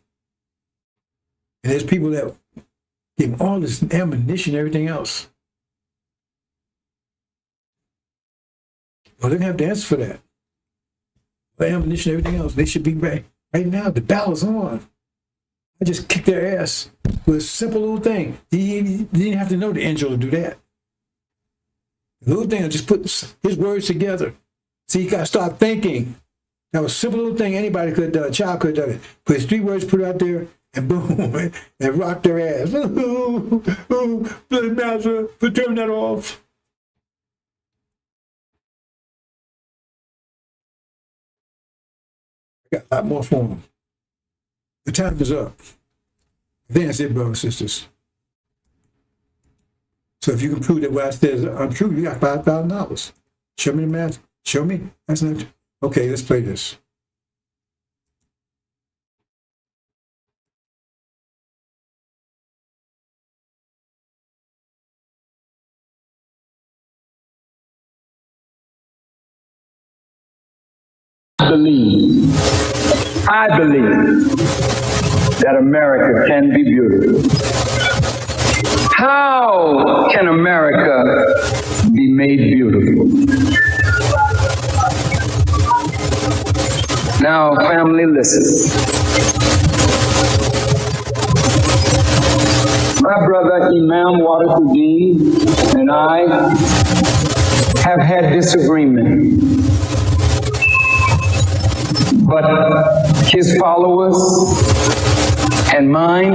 And there's people that give all this ammunition and everything else. Well, they're going to have to answer for that. The ammunition and everything else. They should be right now. The battle's on. I just kicked their ass with a simple little thing. You didn't have to know the angel to do that. The little thing, I just put his words together. See, you got to start thinking. That was a simple little thing anybody could have done. A child could have done it. Put his 3 words, put it out there, and boom, and rock their ass. Bloody master, turn that off. I got a lot more for them. The time is up. I think that's it, brothers and sisters. So if you can prove that what I said is untrue, you got $5,000. Show me the math. Show me. That's not. Okay, let's play this. I believe that America can be beautiful. How can America be made beautiful? Now, family, listen. My brother Imam Wadakuddin and I have had disagreement. But his followers and mine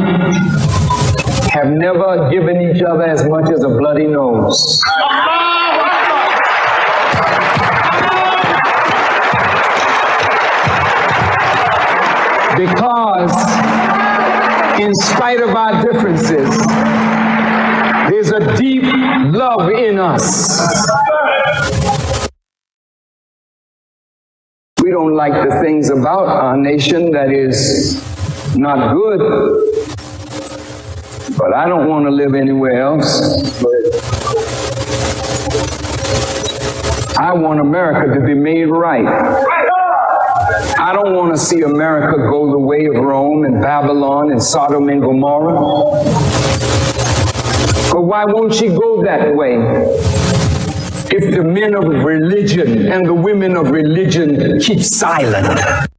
have never given each other as much as a bloody nose. Because in spite of our differences, there's a deep love in us. We don't like the things about our nation that is not good, but I don't want to live anywhere else. I want America to be made right. I don't want to see America go the way of Rome and Babylon and Sodom and Gomorrah. But why won't she go that way? If the men of religion and the women of religion keep silent.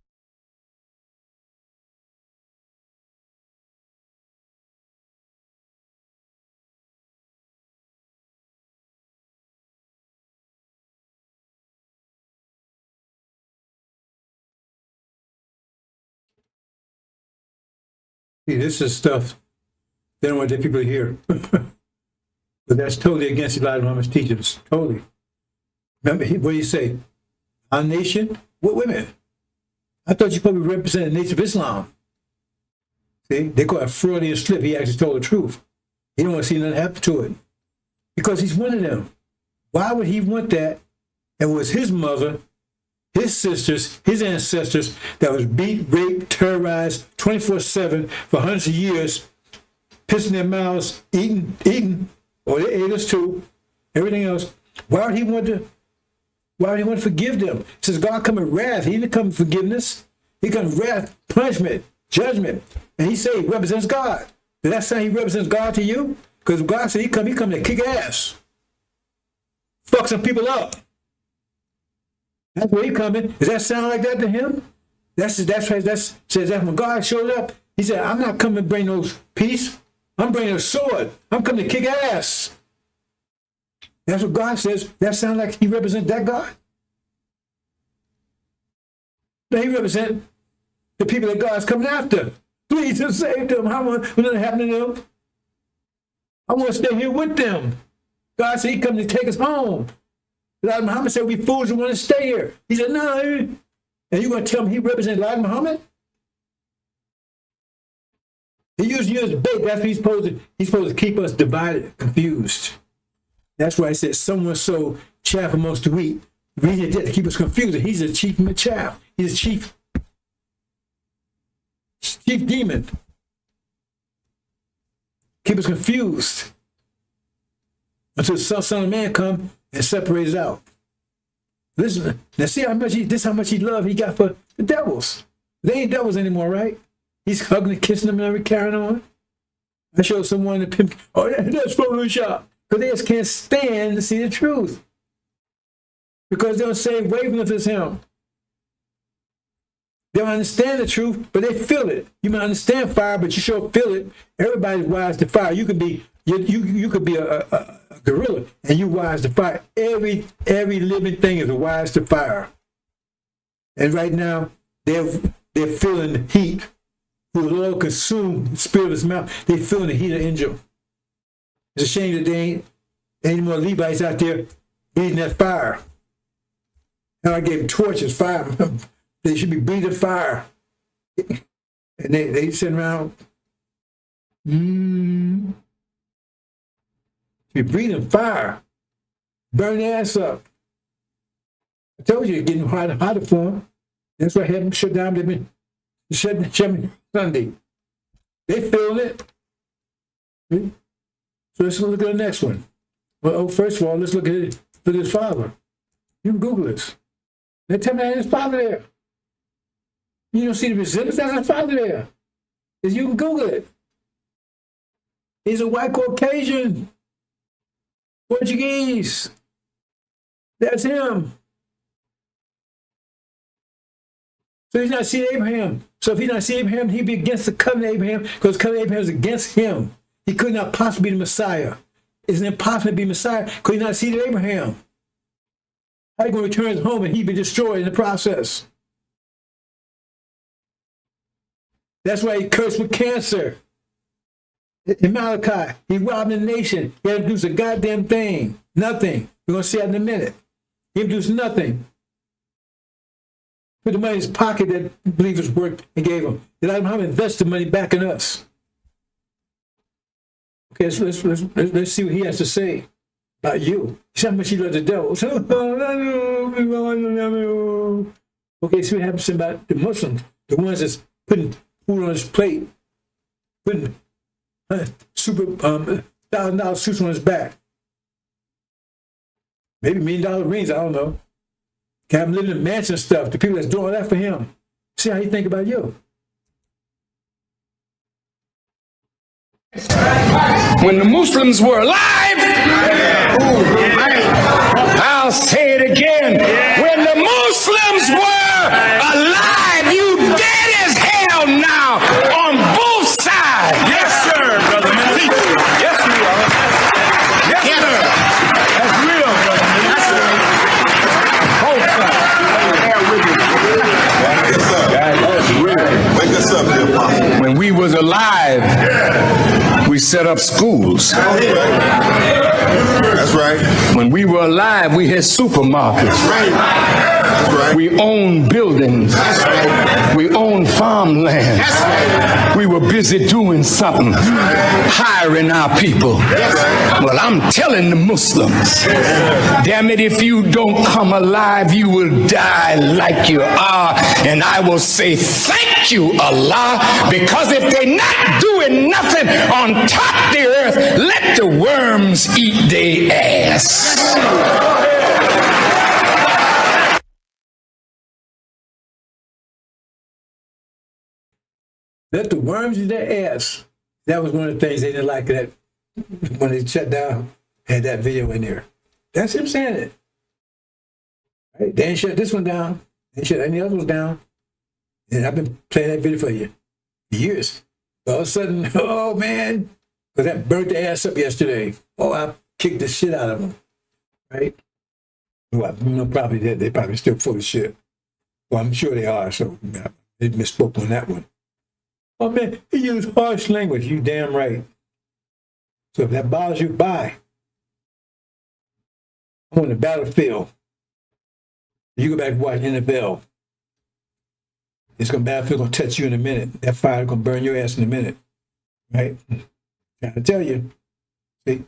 See, this is stuff they don't want their people to hear. But that's totally against Elijah Muhammad's teachings. Totally. Remember, what do you say? Our nation? What women? I thought you probably represented the nation of Islam. See? They call it a Freudian slip. He actually told the truth. He don't want to see nothing happen to it. Because he's one of them. Why would he want that? It was his mother, his sisters, his ancestors that was beat, raped, terrorized 24/7 for hundreds of years, pissing their mouths, eating, or they ate us too, everything else. Why would he want to forgive them? It says God come in wrath. He didn't come in forgiveness. He comes wrath, punishment, judgment. And he said he represents God. Did that sound he represents God to you? Because God said he come to kick ass. Fuck some people up. That's where he coming. Does that sound like that to him? That's when God showed up. He said, I'm not coming to bring no peace. I'm bringing a sword. I'm coming to kick ass. That's what God says. That sounds like he represents that God? No, he represents the people that God's coming after. Please just save them. I want nothing happen to them. I want to stay here with them. God said he coming to take us home. Elijah Muhammad said we fools who want to stay here. He said, no. And you going to tell me he represents Elijah Muhammad? He used you as bait. That's what he's supposed to keep us divided, confused. That's why I said someone sow chaff amongst the wheat. The reason he did to keep us confused. He's a chief in the chaff. He's a chief demon. Keep us confused until the Son of Man come and separate us out. Listen, now see how much he love he got for the devils. They ain't devils anymore, right? He's hugging and kissing them and every carrying on. I showed someone the pimp. Oh, that's Photoshop. Because they just can't stand to see the truth. Because they'll say wavelength is him. They don't understand the truth, but they feel it. You might understand fire, but you sure feel it. Everybody's wise to fire. You could be a gorilla, and you wise to fire. Every living thing is wise to fire. And right now, they're feeling the heat. Who the Lord consumed the spirit of his mouth. They're feeling the heat of angel. It's a shame that there ain't any more Levites out there breathing that fire. Now I gave them torches, fire. They should be breathing fire. And they sitting around. Be breathing fire. Burn their ass up. I told you, it's getting harder for them. That's why I had them shut down. They've been shut Sunday. They feel it. See? So let's look at the next one. Well, first of all, let's look at his father. You can Google this. They tell me that his father there. You don't see the resemblance. That's his father there. You can Google it. He's a white Caucasian. Portuguese. That's him. So he's not seeing Abraham. So if he's not seeing Abraham, he'd be against the covenant of Abraham, because the covenant of Abraham is against him. He could not possibly be the Messiah. It's impossible to be Messiah because he's not seeing Abraham. How are you going to return home and he'd be destroyed in the process? That's why he cursed with cancer. In Malachi, he robbed the nation. He hadn't produced a goddamn thing. Nothing. We're going to see that in a minute. He produced nothing. Put the money in his pocket that believers worked and gave him. They let him invest the money back in us. Okay, so let's see what he has to say about you. See how much he loves the devil. Okay, see what happens about the Muslims, the ones that's putting food on his plate, putting $1,000 suits on his back. Maybe $1 million rings, I don't know. Can have him living in mansion and stuff. The people that's doing that for him. See how he think about you. When the Muslims were alive, I'll say it again. When the Muslims were alive, you dead as hell now on both sides. Yes, sir, brother. Yes, we are. Yes, sir. That's real, brother. Both sides. Wake us up, dear Apostle. When we was alive, we set up schools. That's right. When we were alive, we had supermarkets. That's right. That's right. We owned buildings. That's right. We owned farmland. That's right. We were busy doing something, hiring our people. That's right. Well, I'm telling the Muslims, damn it, if you don't come alive, you will die like you are. And I will say, thank you, Allah, because if they're not doing nothing on top of the earth, let the worms eat their ass. Let the worms eat their ass. That was one of the things they didn't like, that when they shut down, had that video in there. That's him saying it. Right? They ain't shut this one down. They ain't shut any other ones down. And I've been playing that video for years. All of a sudden, oh man, because that burnt their ass up yesterday. Oh, I kicked the shit out of them. Right? Well, probably did. They probably still full of shit. Well, I'm sure they are. So they misspoke on that one. Oh man, he used harsh language. You damn right. So if that bothers you, bye. I'm on the battlefield. You go back and watch NFL. It's gonna battlefield gonna touch you in a minute. That fire gonna burn your ass in a minute. Right? Gotta tell you. See?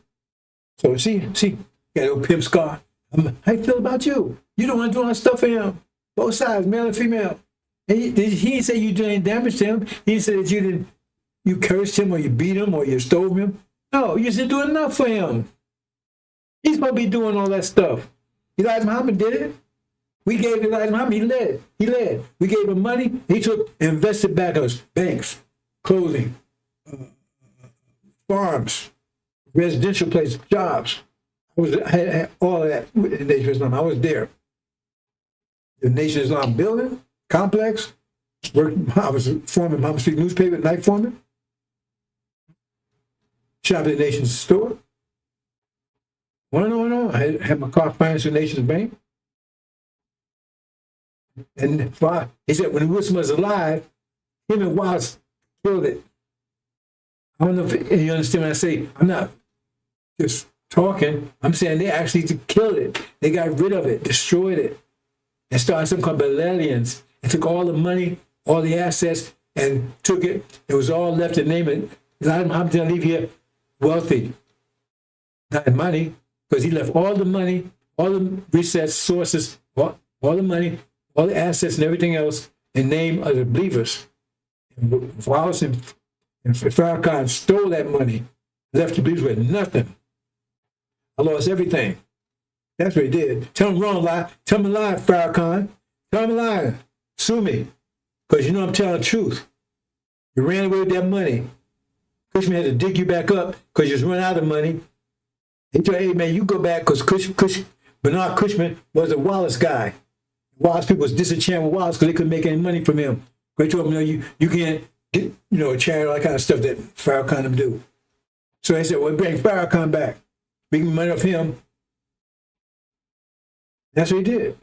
So see, got a little pimp scar. How you feel about you? You don't want to do all that stuff for him. Both sides, male and female. And he didn't say you did any damage to him. He didn't say that you cursed him or you beat him or you stole him. No, you didn't do enough for him. He's supposed to be doing all that stuff. Elijah Muhammad did it. We gave Elijah Muhammad, he led. We gave him money. He took and invested back in us. Banks, clothing, farms, residential places, jobs. I had all of that in the Nation of Islam. I was there. The Nation of Islam building, complex. I was forming Muhammad Street newspaper at night foreman. Shop at the Nation's store. On. I had my car financed with Nation's Bank. And he said when Wilson was alive, him and Watts killed it. I don't know if you understand what I say. I'm not just talking. I'm saying they actually killed it. They got rid of it, destroyed it, and started something called Balalians, and took all the money, all the assets, and took it. It was all left to name it. I'm going to leave here wealthy. not money, because he left all the money, all the research sources, all the money, all the assets and everything else in name of the believers. And Wallace and Farrakhan stole that money, left the believers with nothing. I lost everything. That's what he did. Tell him wrong, lie. Tell him a lie, Farrakhan. Tell him a lie. Sue me, because you know I'm telling the truth. You ran away with that money. Cushman had to dig you back up because you just run out of money. He told, hey, man, you go back because Bernard Cushman was a Wallace guy. Wallace people was disenchanted with Wallace because they couldn't make any money from him. They told him, no, you can't get, a charity, all that kind of stuff that Farrakhan them do. So they said, well, bring Farrakhan back. We can money off him. That's what he did.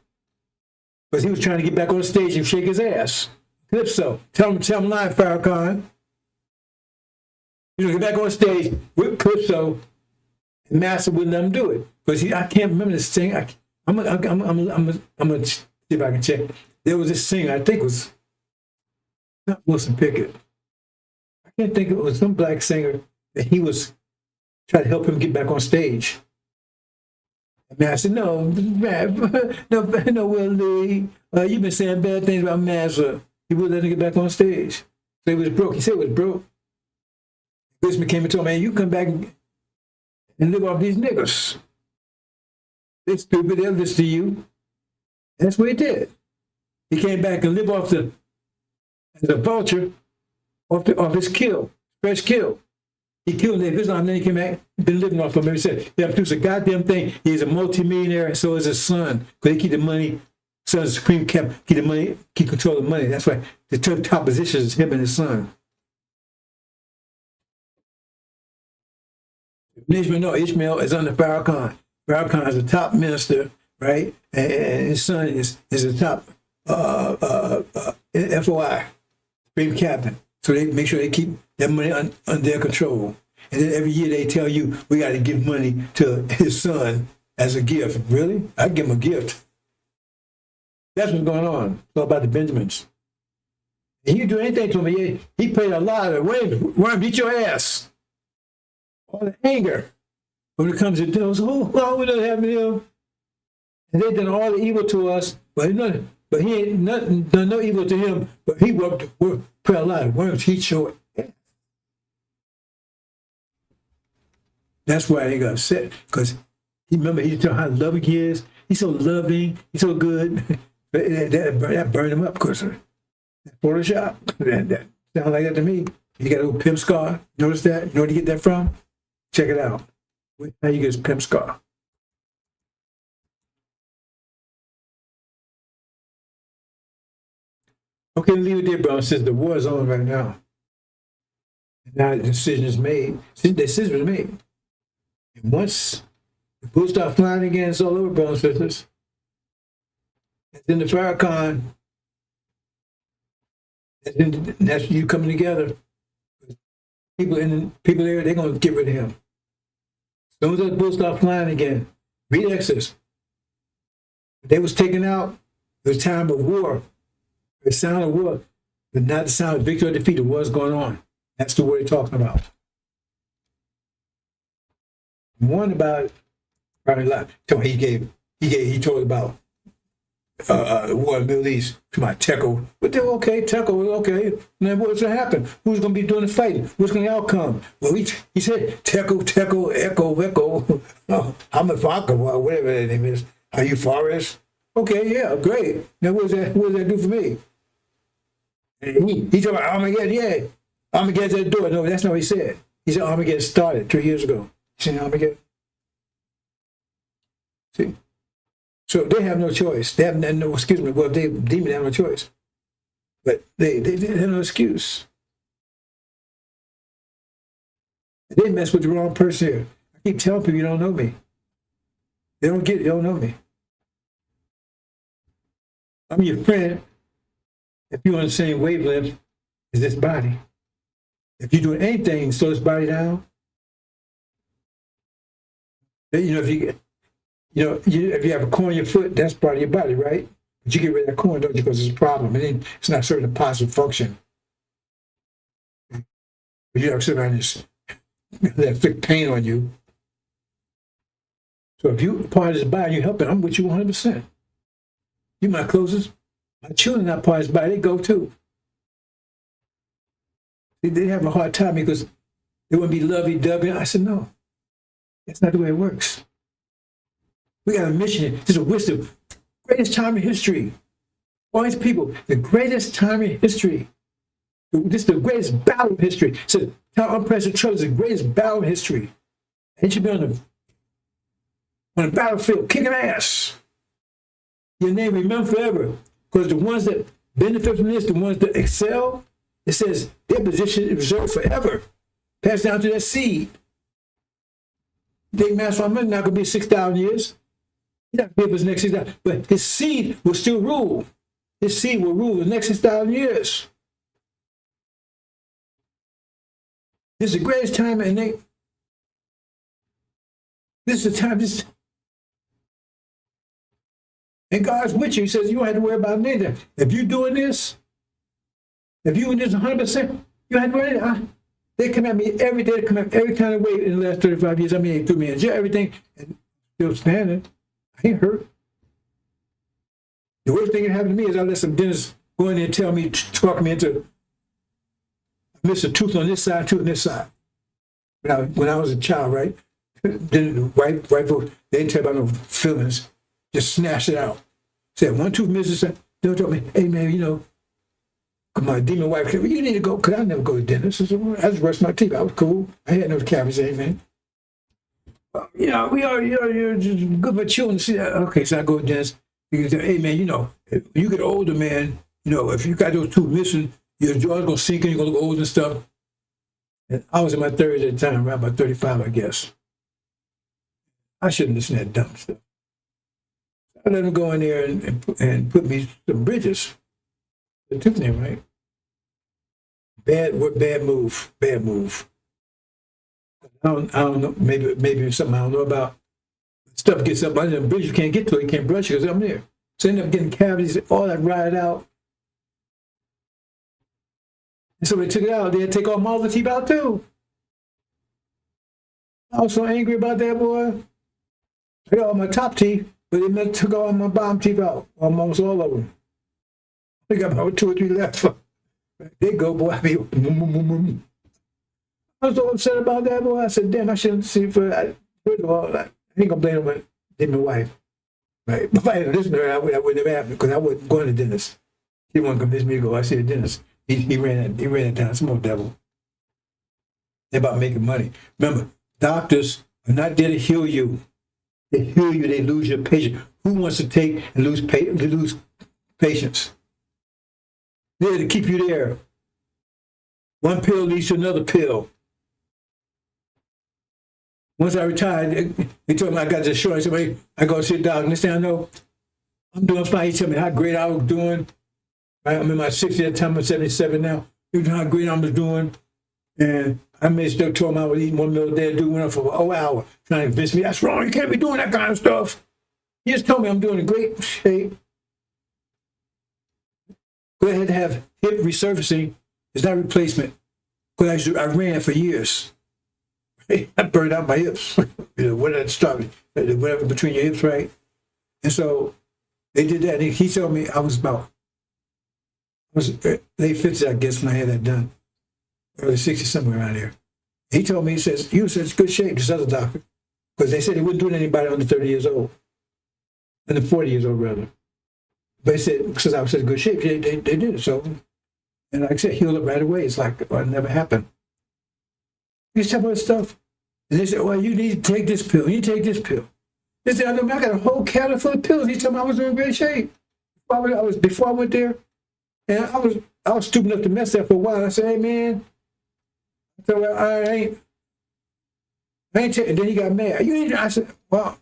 Because he was trying to get back on the stage and shake his ass. Calypso. Tell him live, Farrakhan. Get back on stage with Calypso, and Master wouldn't let him do it. Because I can't remember this thing. I'm gonna see if I can check. There was this singer, I think it was not Wilson Pickett. I can't think it was some black singer that he was trying to help him get back on stage. And Master, no, Willie, you've been saying bad things about Master. He wouldn't let him get back on stage. So he was broke. He said he was broke. Cushman came and told me, man, you come back and live off these niggas. They're stupid, they'll listen to you. That's what he did. He came back and lived off as a vulture, off his kill, fresh kill. He killed him, his arm, and then he came back, been living off of him. He said, he produced a goddamn thing. He's a multimillionaire, and so is his son. Because they keep the money, son's supreme cap, keep the money, keep control of the money. That's why the top positions is him and his son. Ishmael is under Farrakhan. Farrakhan is the top minister, right? And his son is the top FOI, supreme captain. So they make sure they keep that money under their control. And then every year they tell you, we got to give money to his son as a gift. Really? I'd give him a gift. That's what's going on. It's all about the Benjamins. And you do anything to him, he played a lot of worm, beat your ass. All the anger. When it comes to those, we don't have him. And they done all the evil to us, but he ain't done no evil to him, but he put a lot of worms, he showed. That's why they got upset, because he told how loving he is. He's so loving, he's so good. that burned him up, because that Photoshop. That sounds like that to me. You got a little pimp scar. Notice that? You know where to get that from? Check it out. How you get his pimp scar. Okay, leave it there, bro. Since the war is on right now. Now the decision is made. The decision was made. And once the bullets start flying again, it's all over, brothers and sisters. And then the Farrakhan, and that's you coming together. People there, they're going to get rid of him. As soon as those bullets start flying again, read Exodus. They was taken out. It was time of war. The sound of war, but not the sound of victory or defeat. The war is going on. That's the word he's talking about. One about probably a lot. He told about war in the Middle East to my Tekel. But they're okay, Tekel was okay. Now what's gonna happen? Who's gonna be doing the fighting? What's gonna be the outcome? Well, he said Tekel, Echo. Oh, I'm a Vodka, or whatever that name is. Are you Forrest? Okay, yeah, great. Now what does that do for me? And he talking about Armageddon, yeah. Armageddon's at the door. No, that's not what he said. He said Armageddon started 3 years ago. You seen Armageddon? See? So they have no choice. They have no, excuse me, well, demons have no choice. But they have no excuse. They mess with the wrong person here. I keep telling people you don't know me. They don't get it, you don't know me. I'm your friend if you're on the same wavelength as this body. If you're doing anything to slow this body down, if you have a corn in your foot, that's part of your body, right? But you get rid of that corn, don't you? Because it's a problem. And it's not serving a positive function. But you have to sit around and let inflict pain on you. So if you part of this body, you helping, I'm with you 100%. You my closest. My children are part of this body, they go too. They have a hard time because they want to be lovey-dovey. I said, no, that's not the way it works. We got a mission. This is wisdom. Greatest time in history. All these people, the greatest time in history. This is the greatest battle in history. It says, how unprecedented trouble is the greatest battle in history. And you should be on the battlefield, kicking ass. Your name remembered forever. Because the ones that benefit from this, the ones that excel, it says their position is reserved forever. Passed down to that seed. Big Master Muhammad not going to be 6,000 years. He's not going to be for the next 6,000. But his seed will still rule. His seed will rule the next 6,000 years. This is the greatest time, and this is the time. And God's with you. He says you don't have to worry about anything. If you're doing this, if you're doing this 100%, you don't have to worry about it. They come at me every day. They come at me every kind of way in the last 35 years. I mean, they threw me in jail, everything, and still standing. I ain't hurt. The worst thing that happened to me is I let some dentists go in there and tell me, talk me into, I missed a tooth on this side, tooth on this side. When I was a child, right? Then the white folks, they didn't tell about no feelings. Just snatched it out. Said, one tooth missing. They'll tell me, hey, man, you know, my demon wife said, well, you need to go, because I never go to dentists. I said, well, I just brushed my teeth. I was cool. I had no cavities, amen. You know, you're just good for children. See, okay, so I go to dentists. You can say, hey, man, you know, if you get older, man, you know, if you got those tooth missing, your jaw's going to sink in, you're going to look old and stuff. And I was in my 30s at the time, around about 35, I guess. I shouldn't listen to that dumb stuff. I let him go in there and put me some bridges. The tooth name, right? Bad move. I don't know. Maybe something I don't know about. Stuff gets up under the bridge. You can't get to it. You can't brush it because I'm there. So I end up getting cavities. All that rotted out. And so they took it out. They had to take all my other teeth out too. I was so angry about that, boy. I got all my top teeth, but they took all my bottom teeth out. Almost all of them. I got about 2 or 3 left. They go, boy. I was so upset about that, boy. I said, damn, I shouldn't see first of all, I ain't gonna blame my demon wife. Right? But if I had listened to her, I wouldn't have happened because I wasn't going to the dentist. He wouldn't convince me to go. I see the dentist. He ran it down. Some old devil. They're about making money. Remember, doctors are not there to heal you. They heal you, they lose your patient. Who wants to take and lose patients? They're there to keep you there. One pill leads to another pill. Once I retired, they told me I got this short. I said, wait, I go sit down. Next thing I know, I'm doing fine. He told me how great I was doing. Right? I'm in my 60th at the time. I'm 77 now. He was how great I was doing. And I may still told him I was eating 1 meal a day. Dude went up for an hour trying to convince me that's wrong. You can't be doing that kind of stuff. He just told me I'm doing in great shape. Go ahead to have hip resurfacing. It's not replacement. Because I ran for years. I burned out my hips. Whatever started, whatever between your hips, right? And so they did that. He told me I was late 50s, I guess, when I had that done. Early 60s, somewhere around there. He told me, he says, you was in good shape, this other doctor. Because they said they wouldn't do it to anybody under 30 years old. Under 40 years old, rather. But they said, because I was in good shape, they did it. So, and like I said, healed up right away. It's like, it never happened. You tell me stuff. And they said, well, you need to take this pill. You need to take this pill. They said, I got a whole cabinet full of pills. He told me I was in great shape. Before I went there, and I was stupid enough to mess that for a while. I said, hey, man. I said, well, I ain't taking. And then he got mad. I said, well,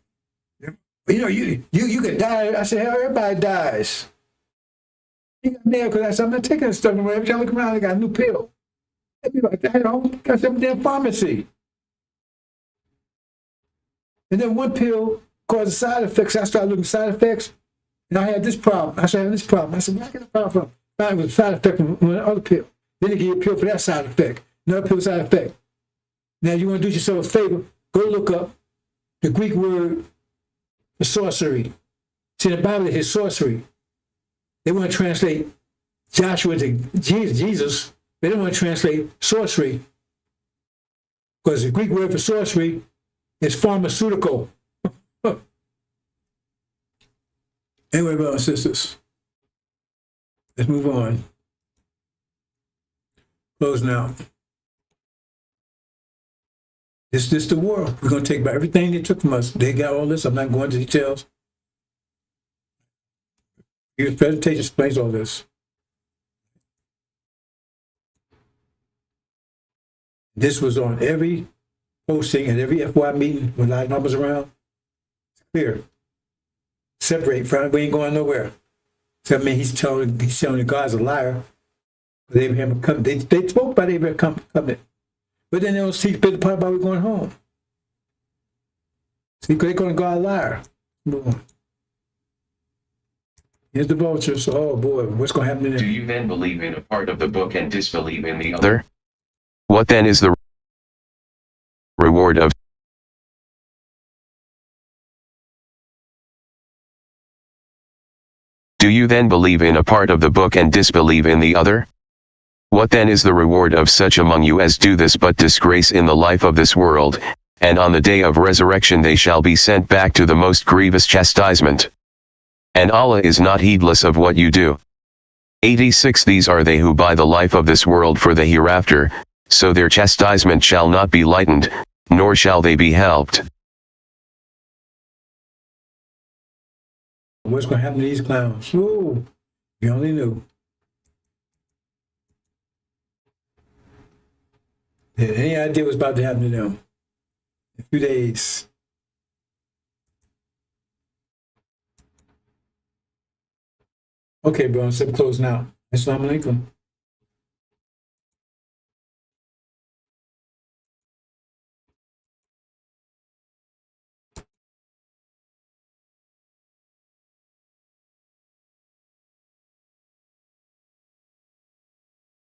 you know, you could die. I said, hell, everybody dies. He got mad because I said, I'm not taking this stuff anymore. Every time I look around, I got a new pill. I'd be like, I got some damn pharmacy. And then one pill caused side effects. I started looking at side effects, and I had this problem. I said, where I get a problem from? It was a side effect from one other pill. Then they give you a pill for that side effect. Another pill side effect. Now, you want to do yourself a favor, go look up the Greek word for sorcery. See, the Bible is sorcery. They want to translate Joshua to Jesus. They don't want to translate sorcery. Because the Greek word for sorcery is pharmaceutical. Anyway, brothers and sisters, let's move on. Closing out. This is the world. We're going to take back everything they took from us. They got all this. I'm not going into details. Your presentation explains all this. This was on every posting and every FY meeting when I was around. It's clear. Separate from it. We ain't going nowhere. So I mean, he's telling the God's a liar. They spoke about Abraham covenant. But then they don't teach the part about we're going home. See, they're going to God a liar. Move on. Here's the vultures. Oh boy, what's going to happen to them? Do you then believe in a part of the book and disbelieve in the other? What then is the reward of Do you then believe in a part of the book and disbelieve in the other? What then is the reward of such among you as do this but disgrace in the life of this world, and on the day of resurrection they shall be sent back to the most grievous chastisement? And Allah is not heedless of what you do. 86 These are they who buy the life of this world for the hereafter, so their chastisement shall not be lightened, nor shall they be helped. What's going to happen to these clowns? Ooh, you only knew. They had any idea what's about to happen to them in a few days. Okay, bro, I'm closing out. Assalamu alaikum.